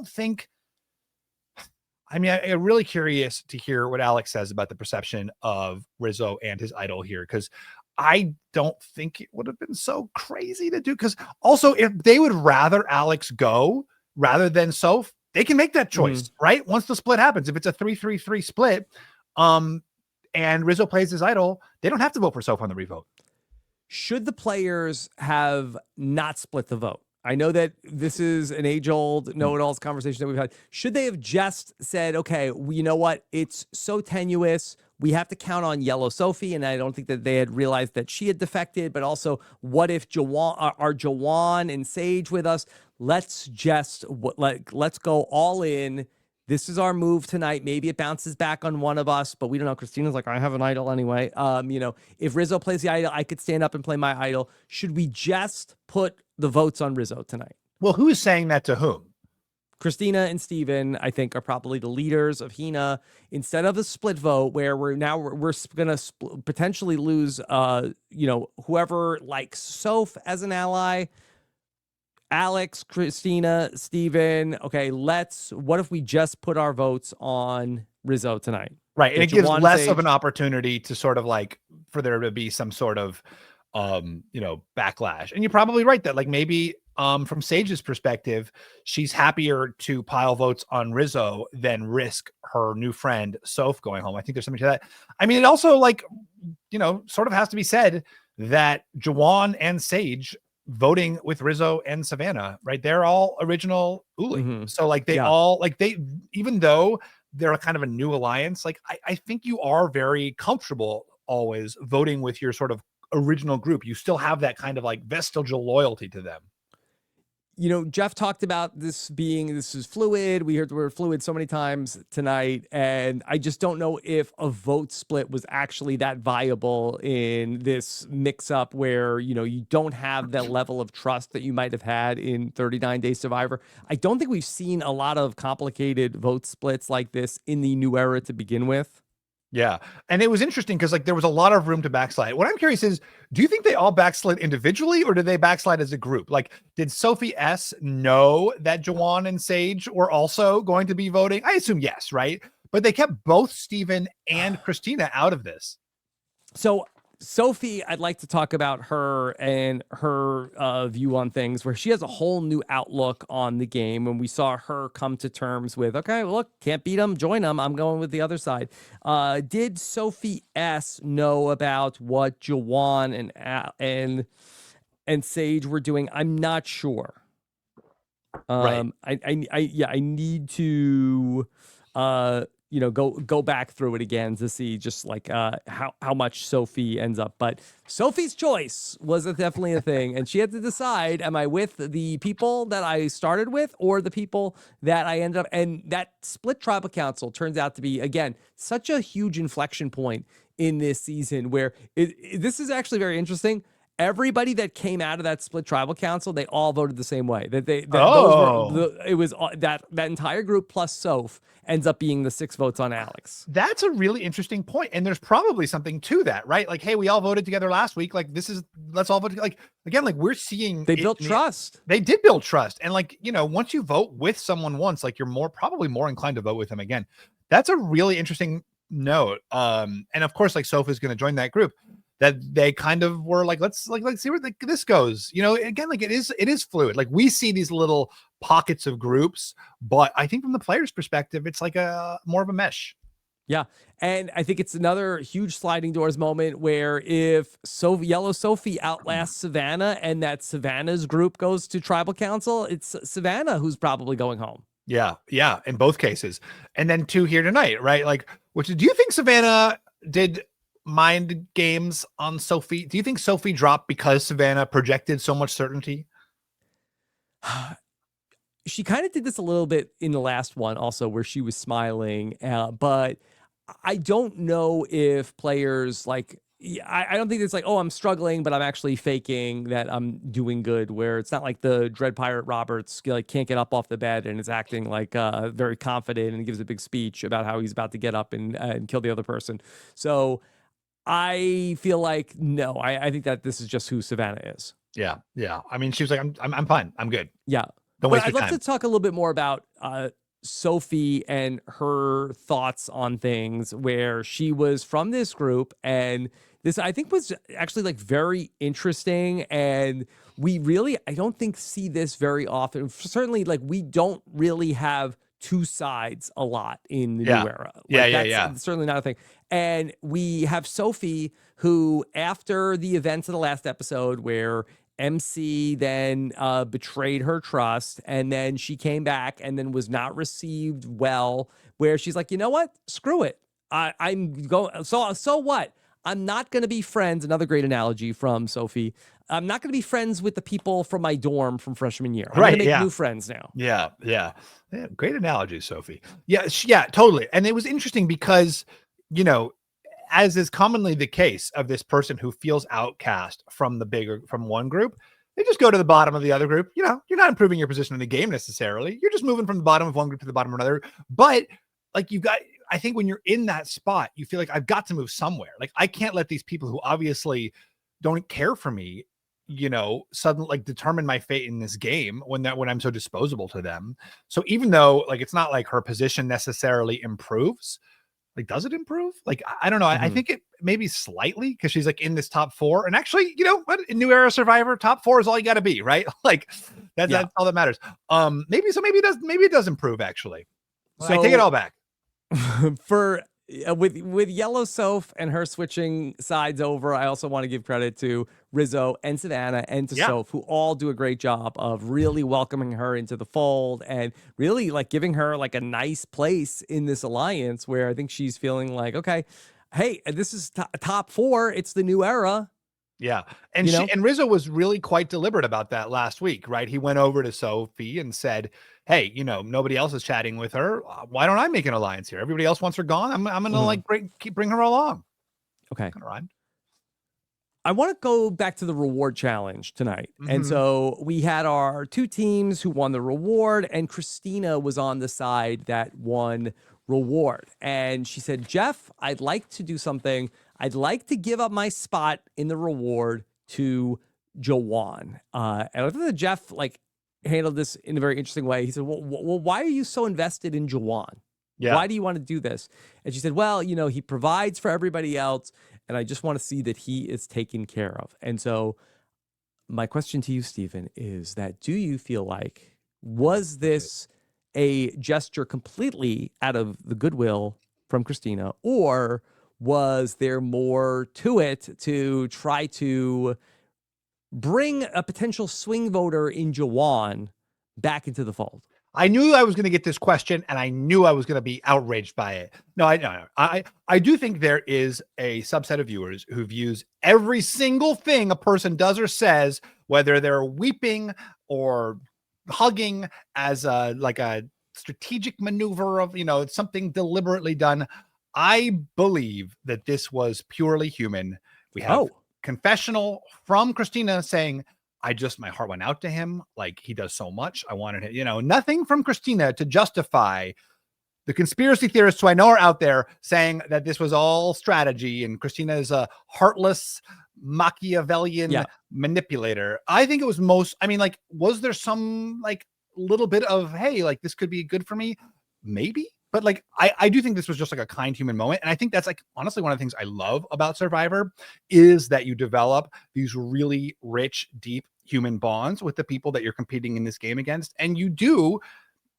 really curious to hear what Alex says about the perception of Rizzo and his idol here, because I don't think it would have been so crazy to do. Because also, if they would rather Alex go rather than Soph, they can make that choice, right? Once the split happens, if it's a 3-3-3 split, and Rizzo plays his idol, they don't have to vote for Soph on the revote. Should the players have not split the vote? I know that this is an age-old know-it-alls conversation that we've had. Should they have just said, okay, you know what? It's so tenuous. We have to count on yellow Sophie, and I don't think that they had realized that she had defected, but also what if Juwan and Sage with us? Let's go all in. This is our move tonight. Maybe it bounces back on one of us, but we don't know. Christina's like, I have an idol anyway. If Rizzo plays the idol, I could stand up and play my idol. Should we just put the votes on Rizzo tonight? Well, who is saying that to whom? Christina and Steven, I think, are probably the leaders of Hina. Instead of a split vote where we're going to potentially lose, whoever likes Soph as an ally, Alex, Christina, Steven. Okay, what if we just put our votes on Rizzo tonight? Right. And it gives less of an opportunity to sort of like, for there to be some sort of, backlash. And you're probably right that like maybe from Sage's perspective, she's happier to pile votes on Rizzo than risk her new friend Soph going home. I think there's something to that. I mean, it also sort of has to be said that Juwan and Sage voting with Rizzo and Savannah, right? They're all original Uli. So like even though they're a kind of a new alliance, like I think you are very comfortable always voting with your sort of original group. You still have that kind of like vestigial loyalty to them. Jeff talked about this is fluid. We heard the word fluid so many times tonight, and I just don't know if a vote split was actually that viable in this mix-up where, you don't have that level of trust that you might have had in 39 Days Survivor. I don't think we've seen a lot of complicated vote splits like this in the new era to begin with. Yeah. And it was interesting because like there was a lot of room to backslide. What I'm curious is, do you think they all backslid individually or did they backslide as a group? Like, did Sophie S know that Juwan and Sage were also going to be voting? I assume yes, right? But they kept both Steven and Christina out of this. So Sophie, I'd like to talk about her and her view on things, where she has a whole new outlook on the game. And we saw her come to terms with, okay, well, look, can't beat them, join them. I'm going with the other side. Did Sophie S know about what Juwan and Sage were doing? I'm not sure. Right. I need to go back through it again to see just like how much Sophie ends up. But Sophie's choice was definitely a thing, and she had to decide: am I with the people that I started with, or the people that I ended up? And that split tribal council turns out to be, again, such a huge inflection point in this season, where this is actually very interesting. Everybody that came out of that split tribal council, they all voted the same way. That entire group plus Soph ends up being the 6 votes on Alex. That's a really interesting point. And there's probably something to that, right? Like, hey, we all voted together last week. Like, let's all vote together. Like, again, like we're seeing they built trust. They did build trust. And like, once you vote with someone once, like you're probably more inclined to vote with them again. That's a really interesting note. And of course, like Soph is going to join that group. That they kind of were like, let's see where this goes. Again, like it is fluid. Like we see these little pockets of groups, but I think from the player's perspective, it's like a more of a mesh. Yeah. And I think it's another huge sliding doors moment where if Yellow Sophie outlasts Savannah and that Savannah's group goes to tribal council, it's Savannah who's probably going home. Yeah. In both cases. And then 2 here tonight, right? Like Which do you think Savannah did mind games on Sophie? Do you think Sophie dropped because Savannah projected so much certainty? She kind of did this a little bit in the last one also where she was smiling, but I don't know if players like, I don't think it's like, oh, I'm struggling, but I'm actually faking that I'm doing good, where it's not like the Dread Pirate Roberts like can't get up off the bed and is acting like very confident and gives a big speech about how he's about to get up and kill the other person. So I feel like, no, I think that this is just who Savannah is. Yeah. Yeah. I mean, she was like, I'm fine. I'm good. Yeah. Don't But waste I'd your love time. to talk a little bit more about Sophie and her thoughts on things, where she was from this group, and this I think was actually like very interesting, and we really, I don't think, see this very often. Certainly, like, we don't really have two sides a lot in the Yeah. new era. Like, Yeah, that's certainly not a thing. And we have Sophie, who, after the events of the last episode where MC then betrayed her trust, and then she came back and then was not received well, where she's like, you know what? Screw it. I'm going. So what? I'm not going to be friends. Another great analogy from Sophie. I'm not going to be friends with the people from my dorm from freshman year. I'm going to make new friends now. Yeah. Great analogy, Sophie. Yeah, totally. And it was interesting because, you know, as is commonly the case of this person who feels outcast from one group, they just go to the bottom of the other group. You know, you're not improving your position in the game necessarily. You're just moving from the bottom of one group to the bottom of another. But like, I think when you're in that spot, you feel like I've got to move somewhere. Like, I can't let these people who obviously don't care for me, you know, suddenly like determine my fate in this game when I'm so disposable to them. So even though like, it's not like her position necessarily improves, like, does it improve? Like, I don't know. I think it maybe slightly, because she's like in this top 4. And actually, you know what? In New Era Survivor, top 4 is all you got to be, right? Like, that's all that matters. Maybe it does improve, actually. So I take it all back. For with Yellow Soph and her switching sides over, I also want to give credit to Rizzo and Savannah and to Soph, who all do a great job of really welcoming her into the fold and really like giving her like a nice place in this alliance, where I think she's feeling like, okay, hey, this is top 4. It's the new era. Yeah. And and Rizzo was really quite deliberate about that last week, right? He went over to Sophie and said, hey, you know, nobody else is chatting with her. Why don't I make an alliance here? Everybody else wants her gone. I'm going to like bring her along. Okay. Kind of rhyme. I want to go back to the reward challenge tonight. And so we had our 2 teams who won the reward, and Christina was on the side that won reward. And she said, Jeff, I'd like to do something. I'd like to give up my spot in the reward to Juwan. And I think that Jeff like handled this in a very interesting way. He said, well, why are you so invested in Juwan? Yeah. Why do you want to do this? And she said, well, you know, he provides for everybody else, and I just want to see that he is taken care of. And so my question to you, Stephen, is that, do you feel like, was this a gesture completely out of the goodwill from Christina, or was there more to it to try to bring a potential swing voter in Juwan back into the fold? I knew I was going to get this question, and I knew I was going to be outraged by it. No, I do think there is a subset of viewers who views every single thing a person does or says, whether they're weeping or hugging, as like a strategic maneuver of, you know, something deliberately done. I believe that this was purely human. We have confessional from Christina saying, my heart went out to him. Like, he does so much. I wanted him, you know, nothing from Christina to justify the conspiracy theorists who I know are out there saying that this was all strategy and Christina is a heartless Machiavellian manipulator. I think it was like, was there some like little bit of, hey, like this could be good for me? Maybe. But like, I do think this was just like a kind human moment. And I think that's like, honestly, one of the things I love about Survivor is that you develop these really rich, deep human bonds with the people that you're competing in this game against. And you do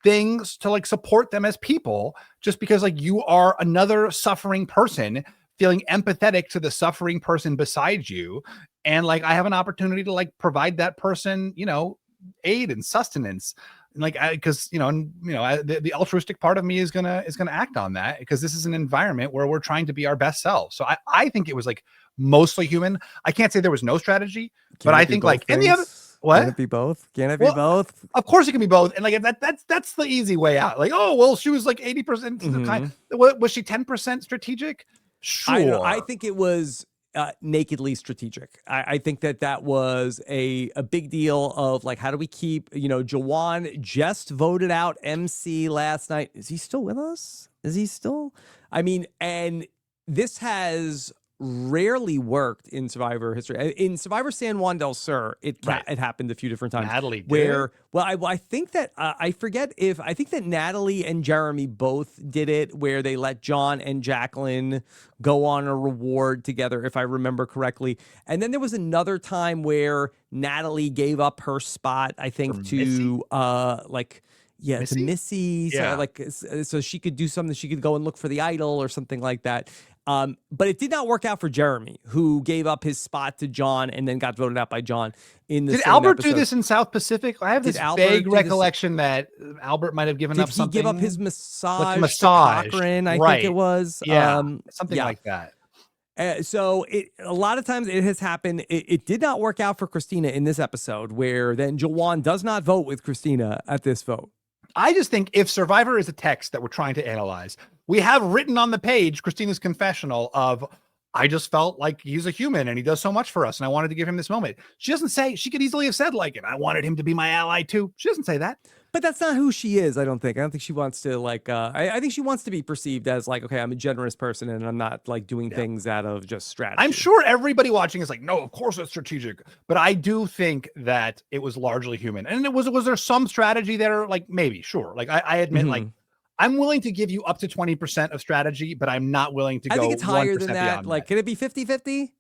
things to like support them as people, just because like you are another suffering person feeling empathetic to the suffering person beside you. And like, I have an opportunity to like provide that person, you know, aid and sustenance. like, because the altruistic part of me is gonna act on that, because this is an environment where we're trying to be our best selves. So I think it was like mostly human. I can't say there was no strategy, but I think like, and the other, what? Can it be both? Can it be both? Of course it can be both. And like that's the easy way out. Like, oh well, she was like 80% the kind. Was she 10% strategic? Sure. I think it was nakedly strategic. I think that was a big deal of like, how do we keep, Juwan just voted out MC last night. Is he still with us? Is he still? I mean, and this has rarely worked in Survivor history. In Survivor San Juan del Sur, it happened a few different times. Natalie did. Where, well, I think that I think that Natalie and Jeremy both did it, where they let John and Jacqueline go on a reward together, if I remember correctly. And then there was another time where Natalie gave up her spot, I think, to Missy? To Missy, so she could do something. She could go and look for the idol or something like that. But it did not work out for Jeremy, who gave up his spot to John and then got voted out by John in the Did Albert do this in South Pacific? I have this vague recollection that Albert might have given up something. Did he give up his massage? Like massage. Cochran, I think it was. Yeah, something like that. So a lot of times it has happened. It did not work out for Christina in this episode, where then Juwan does not vote with Christina at this vote. I just think if Survivor is a text that we're trying to analyze, we have written on the page Christina's confessional of, I just felt like he's a human and he does so much for us, and I wanted to give him this moment. She doesn't say, she could easily have said like, and I wanted him to be my ally too. She doesn't say that. But that's not who she is, I don't think. I don't think she wants to like, I think she wants to be perceived as like, okay, I'm a generous person and I'm not like doing things out of just strategy. I'm sure everybody watching is like, no, of course it's strategic. But I do think that it was largely human. And was there some strategy there? Like maybe, sure. Like I admit, like I'm willing to give you up to 20% of strategy, but I'm not willing to go. I think it's higher than that. Like, can it be 50-50?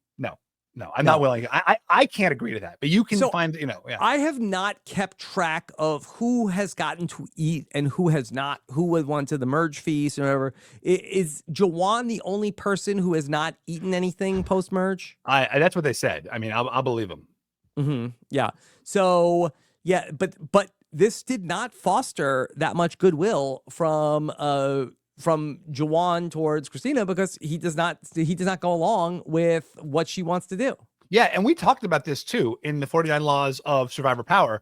No, I'm not willing. I can't agree to that, but you can find, I have not kept track of who has gotten to eat and who has not, who went to the merge feast or whatever. Is Juwan the only person who has not eaten anything post-merge? That's what they said. I mean, I'll believe them. Yeah. So, yeah, but this did not foster that much goodwill from Juwan towards Christina, because he does not go along with what she wants to do. Yeah, and we talked about this too in the 49 Laws of Survivor Power.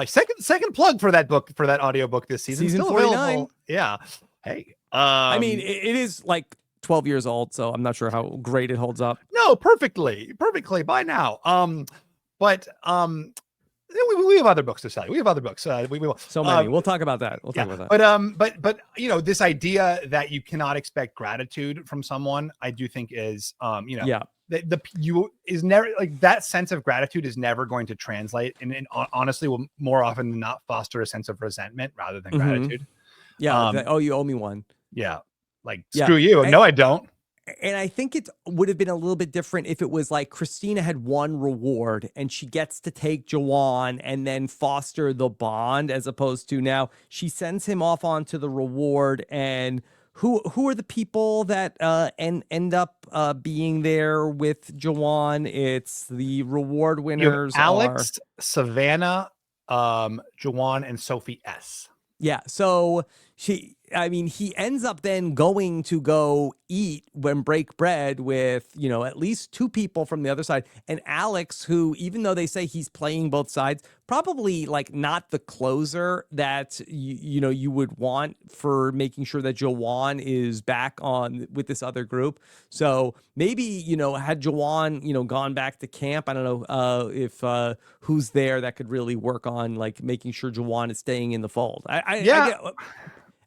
Second plug for that book, for that audiobook this season. Season still 49. Available. Yeah. Hey. I mean, it is like 12 years old, so I'm not sure how great it holds up. No, perfectly by now. We have other books to sell. We have other books. We will. So many. We'll talk about that. We'll talk about that. But this idea that you cannot expect gratitude from someone, I do think is is never like that sense of gratitude is never going to translate, and honestly will more often than not foster a sense of resentment rather than gratitude. Yeah. You owe me one. Yeah. Like screw you. No, I don't. And I think it would have been a little bit different if it was like Christina had one reward and she gets to take Juwan and then foster the bond, as opposed to now she sends him off onto the reward. And who are the people that end up being there with Juwan? It's the reward winners. Alex, Savannah, Juwan, and Sophie S. Yeah. So he ends up then going to go eat when break bread with, at least two people from the other side. And Alex, who, even though they say he's playing both sides, probably like not the closer that, you would want for making sure that Juwan is back on with this other group. So maybe, had Juwan, gone back to camp, I don't know if who's there that could really work on like making sure Juwan is staying in the fold.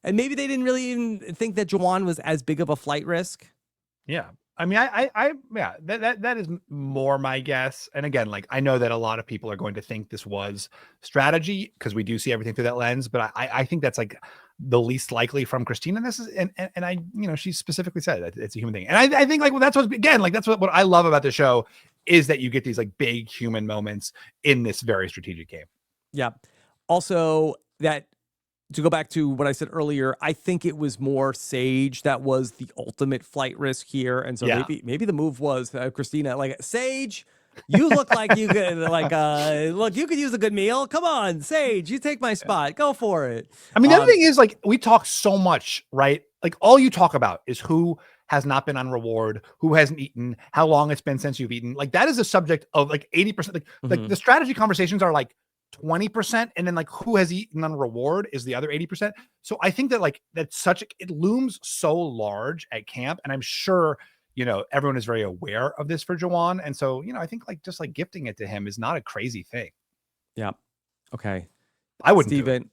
And maybe they didn't really even think that Juwan was as big of a flight risk. Yeah. I mean, that is more my guess. And again, like, I know that a lot of people are going to think this was strategy because we do see everything through that lens, but I think that's like the least likely from Christina. This is, and I, she specifically said that it's a human thing. And I think like, that's what I love about the show is that you get these like big human moments in this very strategic game. Yeah. Also, to go back to what I said earlier, I think it was more Sage that was the ultimate flight risk here. And so maybe the move was Christina, like, Sage, You look like you could look, you could use a good meal. Come on, Sage, you take my spot. Go for it. I mean, the other thing is like we talk so much, right? Like all you talk about is who has not been on reward, who hasn't eaten, how long it's been since you've eaten. Like that is a subject of like 80%. Like the strategy conversations are like 20%, and then like who has eaten on reward is the other 80%. So I think that like it looms so large at camp, and I'm sure everyone is very aware of this for Juwan. And so, I think like just like gifting it to him is not a crazy thing. Yeah. Okay. I wouldn't Steven,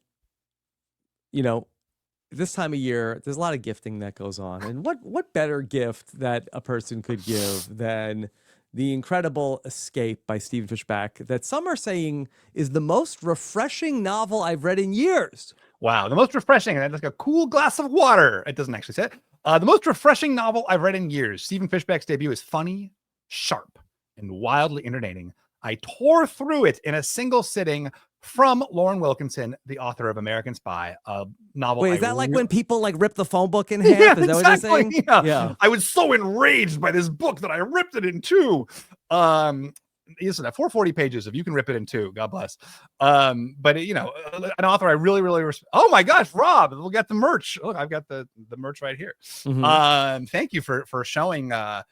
this time of year, there's a lot of gifting that goes on. And what better gift that a person could give than the incredible Escape by Stephen Fishbach that some are saying is the most refreshing novel I've read in years. Wow. The most refreshing. And like a cool glass of water. It doesn't actually say it. The most refreshing novel I've read in years. Stephen Fishbach's debut is funny, sharp, and wildly entertaining. I tore through it in a single sitting. From Lauren Wilkinson, the author of American Spy, a novel. Wait, is that like when people like rip the phone book in half? Yeah, is that exactly. what they're saying? Yeah. I was so enraged by this book that I ripped it in two. Listen, at 440 pages, if you can rip it in two, God bless. But an author I really, really respect. Oh my gosh, Rob, we'll get the merch. Look, I've got the merch right here. Thank you for showing the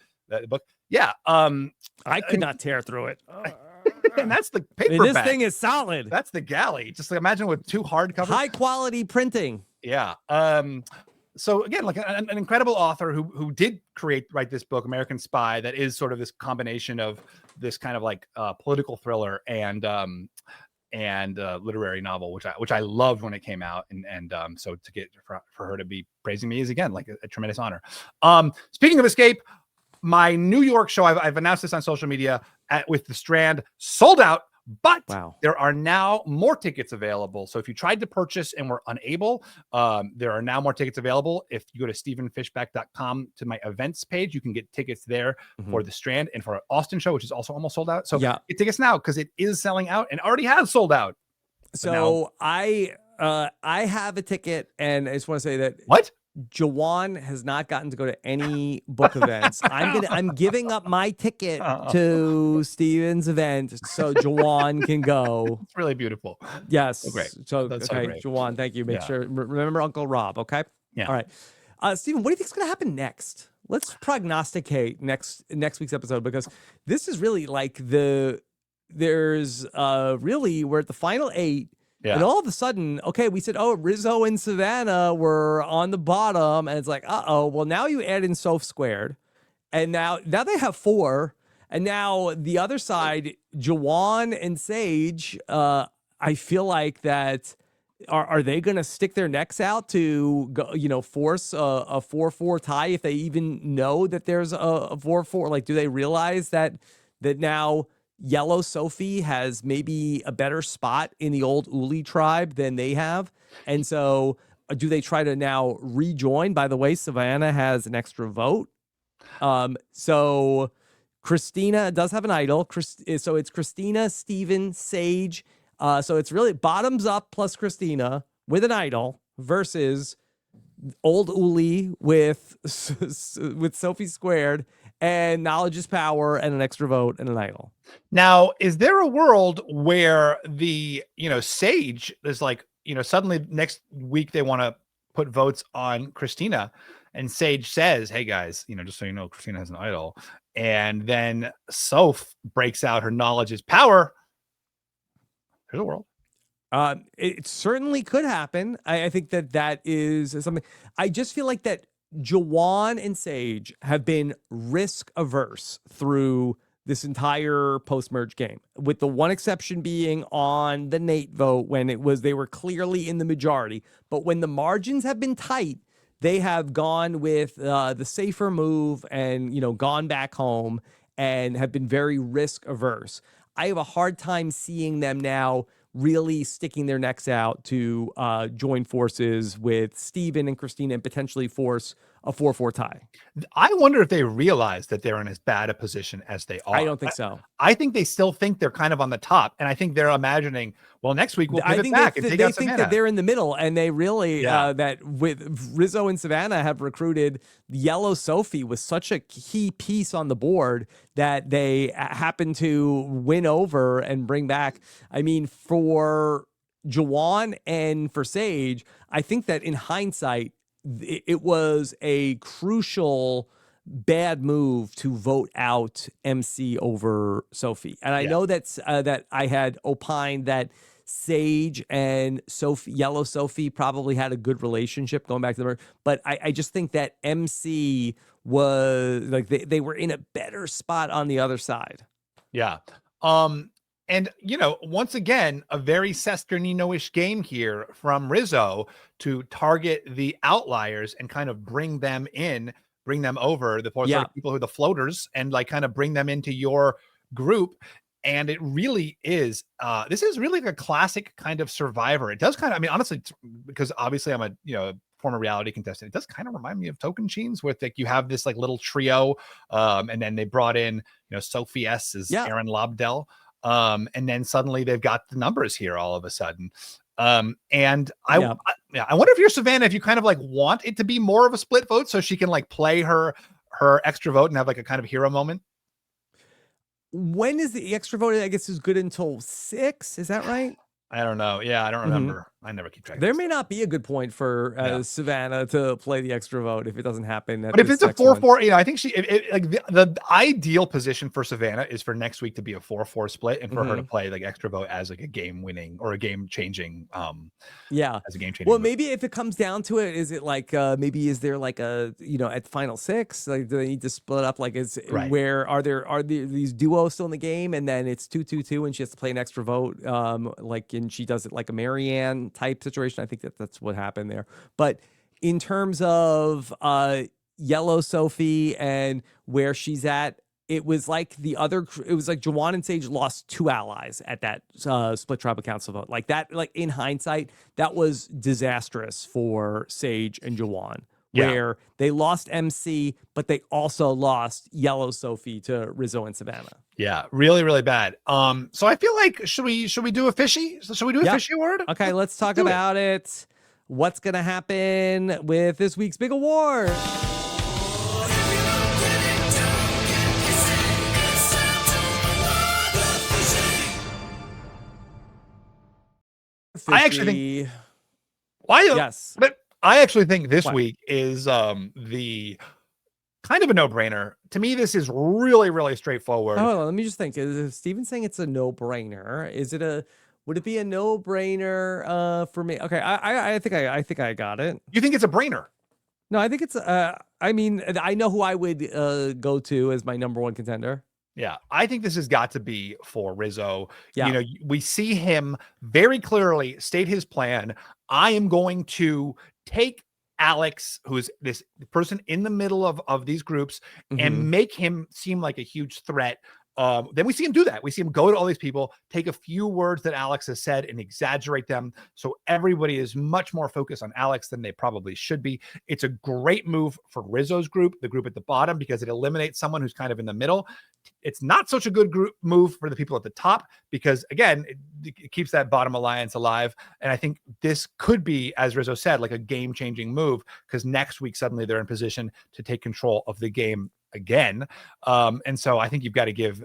book. Yeah. I could not tear through it. And that's the paperback. This thing is solid. That's the galley. Just like imagine with two hardcovers. High quality printing. Yeah. So again, like an incredible author who did write this book, American Spy, that is sort of this combination of this kind of like political thriller and literary novel, which I loved when it came out, and so to get for her to be praising me is again like a tremendous honor. Speaking of Escape, my New York show, I've announced this on social media with the Strand, sold out. But there are now more tickets available. So if you tried to purchase and were unable, there are now more tickets available. If you go to stephenfishbach.com to my events page, you can get tickets there for the Strand and for our Austin show, which is also almost sold out. So get tickets now because it is selling out and already has sold out. So I have a ticket, and I just want to say that Juwan has not gotten to go to any book events. I'm giving up my ticket to Steven's event so Juwan can go. It's really beautiful. Yes. So great. So That's okay, so great. Juwan, thank you. Make sure remember Uncle Rob, okay? Yeah. All right. Steven, what do you think is going to happen next? Let's prognosticate next week's episode, because this is really like we're at the final 8. Yeah. And all of a sudden, okay, we said, Rizzo and Savannah were on the bottom, and it's like, well, now you add in Soph squared, and now they have 4, and now the other side, Juwan and Sage, I feel like that are they going to stick their necks out to go, force a 4-4 tie if they even know that there's a 4-4? Like, do they realize that now Yellow Sophie has maybe a better spot in the old Uli tribe than they have? And so do they try to now rejoin? By the way, Savannah has an extra vote. So Christina does have an idol. So it's Christina, Steven, Sage. So it's really bottoms up plus Christina with an idol versus old Uli with Sophie squared and knowledge is power and an extra vote and an idol. Now, is there a world where the, Sage is like, suddenly next week they want to put votes on Christina, and Sage says, hey guys, just so you know, Christina has an idol. And then Soph breaks out her knowledge is power. There's a world. It certainly could happen. I think that is something. I just feel like that Juwan and Sage have been risk averse through this entire post-merge game, with the one exception being on the Nate vote when they were clearly in the majority. But when the margins have been tight, they have gone with the safer move and, gone back home and have been very risk averse. I have a hard time seeing them now really sticking their necks out to join forces with Steven and Christina and potentially force a 4-4 tie. I wonder if they realize that they're in as bad a position as they are. I don't think so. I think they still think they're kind of on the top, and I think they're imagining, well, next week we'll I pivot think back and take they out think Savannah. that they're in the middle, and they really Yeah. that with Rizzo and Savannah have recruited Yellow Sophie with such a key piece on the board that they happen to win over and bring back. I mean, for Juwan and for Sage, I think that in hindsight, it was a crucial bad move to vote out MC over Sophie. And I know that's that I had opined that Sage and Sophie, Yellow Sophie, probably had a good relationship going back to the, but I just think that MC was like they were in a better spot on the other side. Yeah. And, once again, a very Cesternino-ish game here from Rizzo to target the outliers and kind of bring them over, the people who are the floaters, and like kind of bring them into your group. And it really is, this is really a classic kind of Survivor. It does kind of, I mean, honestly, because obviously I'm a former reality contestant, it does kind of remind me of Token Cheens, with like you have this like little trio, and then they brought in, Sophie S as Aaron Lobdell. And then suddenly they've got the numbers here all of a sudden. And I wonder if you're Savannah, if you kind of like want it to be more of a split vote so she can like play her extra vote and have like a kind of hero moment. When is the extra vote? I guess is good until 6. Is that right? I don't know. Yeah, I don't remember. I never keep track. There may not be a good point for Savannah to play the extra vote if it doesn't happen. But if it's a 4-4, I think the ideal position for Savannah is for next week to be a 4-4 split, and for her to play like extra vote as like a game winning or a game changing. As a game changing. Well, maybe if it comes down to it, is it like maybe is there like a at final 6? Like, do they need to split up? Like, where are these duos still in the game, and then it's 2-2-2, and she has to play an extra vote, and she does it like a Marianne type situation. I think that's what happened there. But in terms of Yellow Sophie and where she's at, it was like Juwan and Sage lost 2 allies at that split tribal council vote. Like that, like in hindsight, that was disastrous for Sage and Juwan. Where they lost MC, but they also lost Yellow Sophie to Rizzo and Savannah. Yeah, really, really bad. So I feel like should we do a fishy? So should we do a fishy award? Okay, let's talk about it. What's gonna happen with this week's big award? I actually think but I actually think this week is the kind of a no-brainer. To me, this is really, really straightforward. Oh, let me just think. Is Steven saying it's a no-brainer? Would it be a no-brainer for me? Okay, I think I got it. You think it's a brainer? No, I think it's I mean, I know who I would go to as my number 1 contender. Yeah, I think this has got to be for Rizzo. Yeah. We see him very clearly state his plan. I am going to take Alex, who's this person in the middle of these groups, and make him seem like a huge threat. Then we see him do that. We see him go to all these people, take a few words that Alex has said and exaggerate them. So everybody is much more focused on Alex than they probably should be. It's a great move for Rizzo's group, the group at the bottom, because it eliminates someone who's kind of in the middle. It's not such a good move for the people at the top because, again, it keeps that bottom alliance alive. And I think this could be, as Rizzo said, like a game-changing move because next week suddenly they're in position to take control of the game again. And so I think you've got to give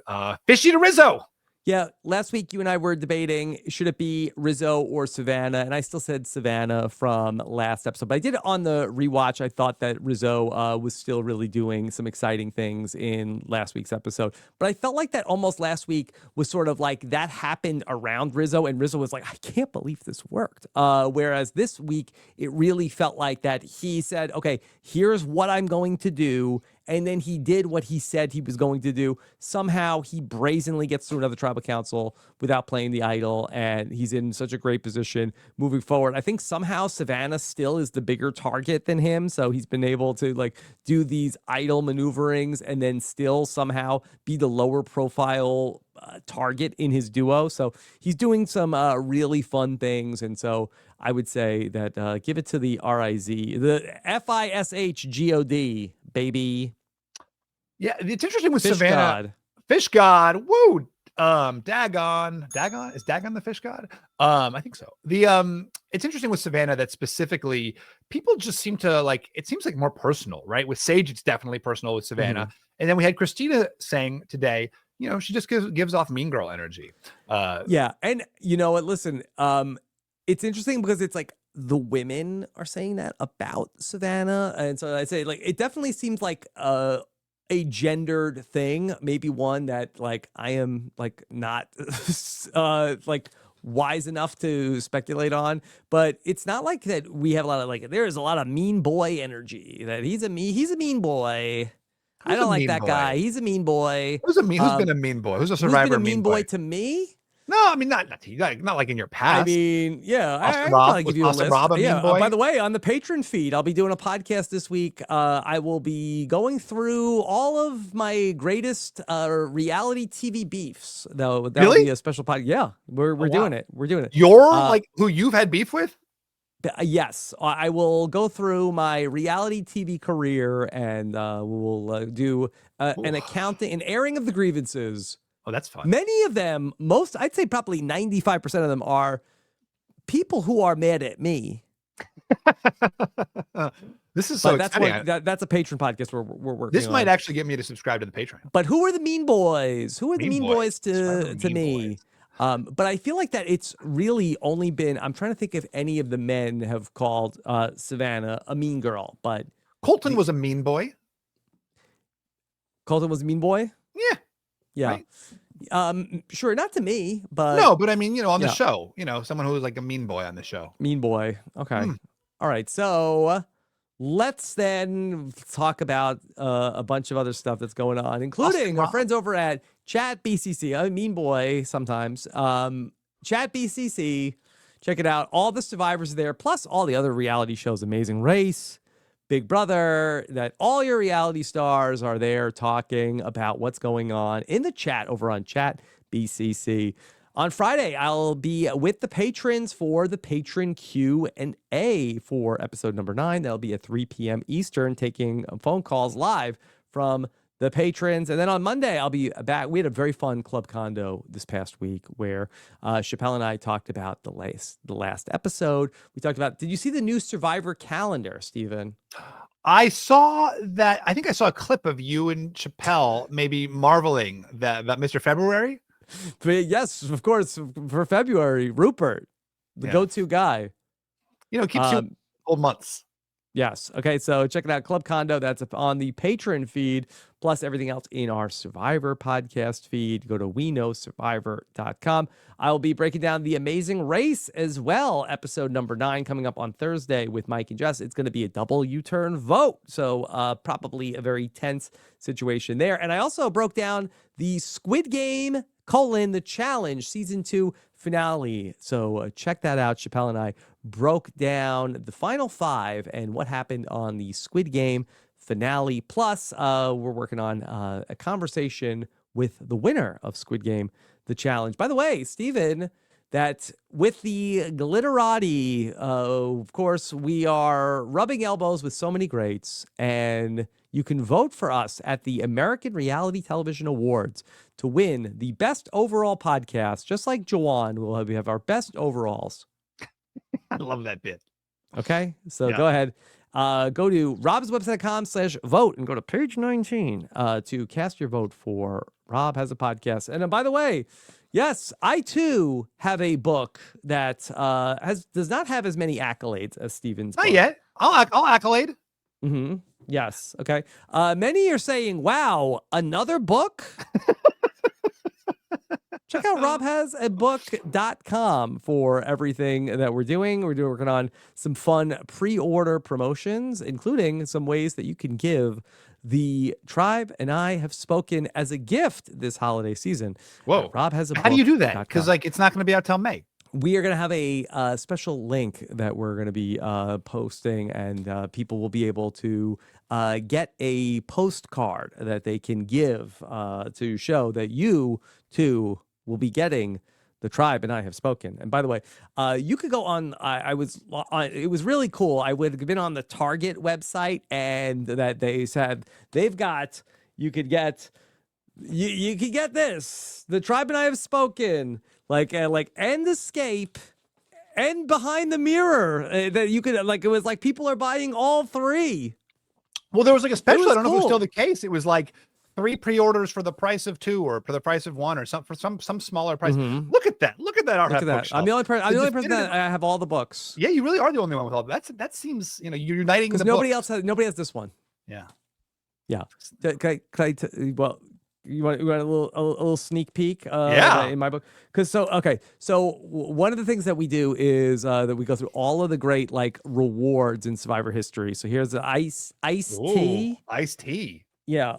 Fishy to Rizzo. Yeah, last week you and I were debating, should it be Rizzo or Savannah? And I still said Savannah from last episode. But I did it on the rewatch. I thought that Rizzo was still really doing some exciting things in last week's episode. But I felt like that almost last week was sort of like that happened around Rizzo. And Rizzo was like, I can't believe this worked. Whereas this week, it really felt like that he said, okay, here's what I'm going to do. and then he did what he said he was going to do. Somehow he brazenly gets through another tribal council without playing the idol, and he's in such a great position moving forward. I think somehow Savannah still is the bigger target than him, so he's been able to like do these idol maneuverings and then still somehow be the lower profile target in his duo. So he's doing some really fun things, and so I would say that give it to the R-I-Z, the Fishgod, baby. Yeah, it's interesting with Fish Savannah. God. Fish God, woo. Dagon is Dagon the fish god? I think so. It's interesting with Savannah that specifically people just seem to like. It seems like more personal, right? With Sage, it's definitely personal with Savannah, and then we had Christina saying today, you know, she just gives off mean girl energy. Yeah, and you know what? Listen, it's interesting because it's like the women are saying that about Savannah, and so I say like it definitely seems like a gendered thing, maybe one that like I am like not like wise enough to speculate on, but it's not like that we have a lot of like there's a lot of mean boy energy that he's a mean boy. I don't like that guy. He's a mean boy. Who's been a mean boy? Who's a survivor? Who's been a mean boy to me? No, I mean not like in your past. I mean, yeah, Austin I Rob, probably give you a Austin list. Rob a mean boy? By the way, on the Patreon feed, I'll be doing a podcast this week. I will be going through all of my greatest reality TV beefs. Though that'll be a special podcast. Yeah, we're doing it. We're doing it. You're like who you've had beef with? Yes, I will go through my reality TV career, and we'll do an accounting, an airing of the grievances. Oh, that's fun. Many of them, I'd say probably 95% of them are people who are mad at me. This is so exciting. That's a patron podcast we're working This might actually get me to subscribe to the Patreon. But who are the mean boys? Who are the mean boys to me? But I feel like that it's really only been, I'm trying to think if any of the men have called Savannah a mean girl, but Colton was a mean boy. Colton was a mean boy? Yeah. Yeah. Right? Sure, not to me, but no, but I mean, you know, on the show, you know, someone who was like a mean boy on the show. Mean boy. Okay. All right. So let's then talk about a bunch of other stuff that's going on, including our friends over at Chat BCC. I'm a mean boy sometimes. Chat BCC. Check it out. All the survivors are there, plus all the other reality shows, Amazing Race, Big Brother, that all your reality stars are there talking about what's going on in the chat over on Chat BCC. On Friday, I'll be with the patrons for the patron Q&A for episode number 9. That'll be at 3 p.m. Eastern, taking phone calls live from the patrons. And then on Monday, I'll be back. We had a very fun Club Condo this past week where Chappelle and I talked about the last episode. We talked about, did you see the new Survivor calendar, Steven? I saw that. I think I saw a clip of you and Chappelle maybe marveling that Mr. February. But yes, of course, for February, Rupert, the go-to guy. You know, keeps you whole months. Yes. Okay. So check it out. Club Condo. That's on the Patreon feed, plus everything else in our Survivor podcast feed. Go to weknowsurvivor.com. I will be breaking down The Amazing Race as well. Episode number 9 coming up on Thursday with Mike and Jess. It's going to be a double U-turn vote. So probably a very tense situation there. And I also broke down the Squid Game : The Challenge Season 2 finale. So check that out. Chappelle and I broke down the final 5 and what happened on the Squid Game finale. Plus, we're working on a conversation with the winner of Squid Game: The Challenge. By the way, Steven, that with the glitterati, of course, we are rubbing elbows with so many greats, and you can vote for us at the American Reality Television Awards to win the best overall podcast. Just like Juwan, we have our best overalls. I love that bit. Okay, so go ahead. Go to robswebsite.com/vote and go to page 19 to cast your vote for Rob Has a Podcast. And by the way, yes, I too have a book that does not have as many accolades as Steven's book. Not yet. I'll accolade. Mm-hmm. Yes. Okay. Many are saying, wow, another book? Check out robhasabook.com for everything that we're doing. We're working on some fun pre-order promotions, including some ways that you can give The tribe and I have spoken as a gift this holiday season. Whoa. Rob has a How do you book do that? dot Because com. like it's not going to be out till May. We are going to have a special link that we're going to be posting, and people will be able to get a postcard that they can give to show that you, too, will be getting The Tribe and I Have Spoken. And by the way, you could go on, it was really cool. I would have been on the Target website, and that they said they've got, you could get this, The Tribe and I Have Spoken. Like End Escape and Behind the Mirror, that you could, like, it was like people are buying all three. Well, there was like a special. I don't know if it was cool. still the case. It was like 3 pre-orders for the price of 2, or for the price of 1, or for some smaller price. Look at that. Look at that art. Look at that. I'm the only person that I have all the books. Yeah, you really are the only one with all that. That seems, you're uniting the nobody books. nobody has this one. Yeah. Well, you want a little sneak peek in my book? So one of the things that we do is that we go through all of the great like rewards in Survivor history. So here's the iced tea. Iced tea. Yeah.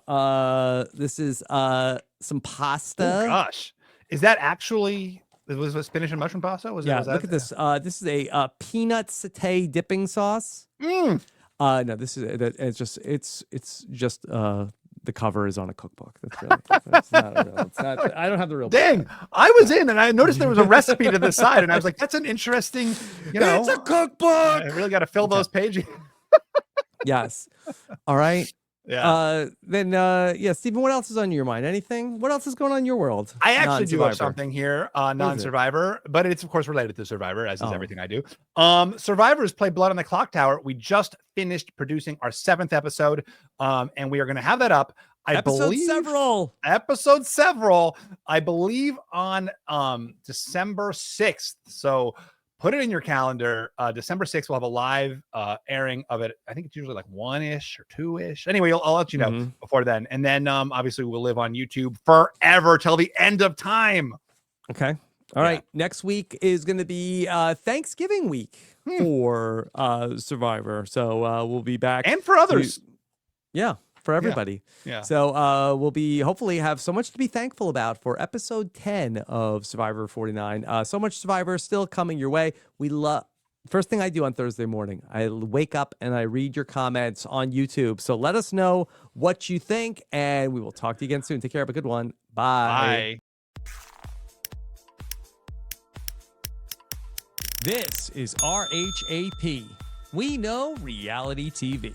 This is some pasta. Oh gosh. Is that actually, was it spinach and mushroom pasta? Was look at this. This is a peanut satay dipping sauce. No, this is it's just the cover is on a cookbook. That's really, that's not a real, it's not, I don't have the real. Dang, book. I was in and I noticed there was a recipe to the side, and I was like, that's an interesting, it's a cookbook. I really got to fill those pages. Yes. All right. Yeah. Stephen, what else is on your mind? Anything? What else is going on in your world? I actually do have something here, non-Survivor, but it's of course related to Survivor, as is everything I do. Survivors play Blood on the Clock Tower. We just finished producing our 7th episode, and we are going to have that up. Episode several, I believe, on December 6th. So put it in your calendar. December 6th, we'll have a live airing of it. I think it's usually like 1-ish or 2-ish. Anyway, I'll let you know before then. And then obviously we'll live on YouTube forever till the end of time. Okay. All right. Next week is going to be Thanksgiving week for Survivor. So we'll be back. And for others. For everybody. Yeah. So we'll be hopefully have so much to be thankful about for episode 10 of Survivor 49. So much Survivor still coming your way. We love. First thing I do on Thursday morning, I wake up and I read your comments on YouTube. So let us know what you think, and we will talk to you again soon. Take care. Have a good one. Bye. This is RHAP. We know reality TV.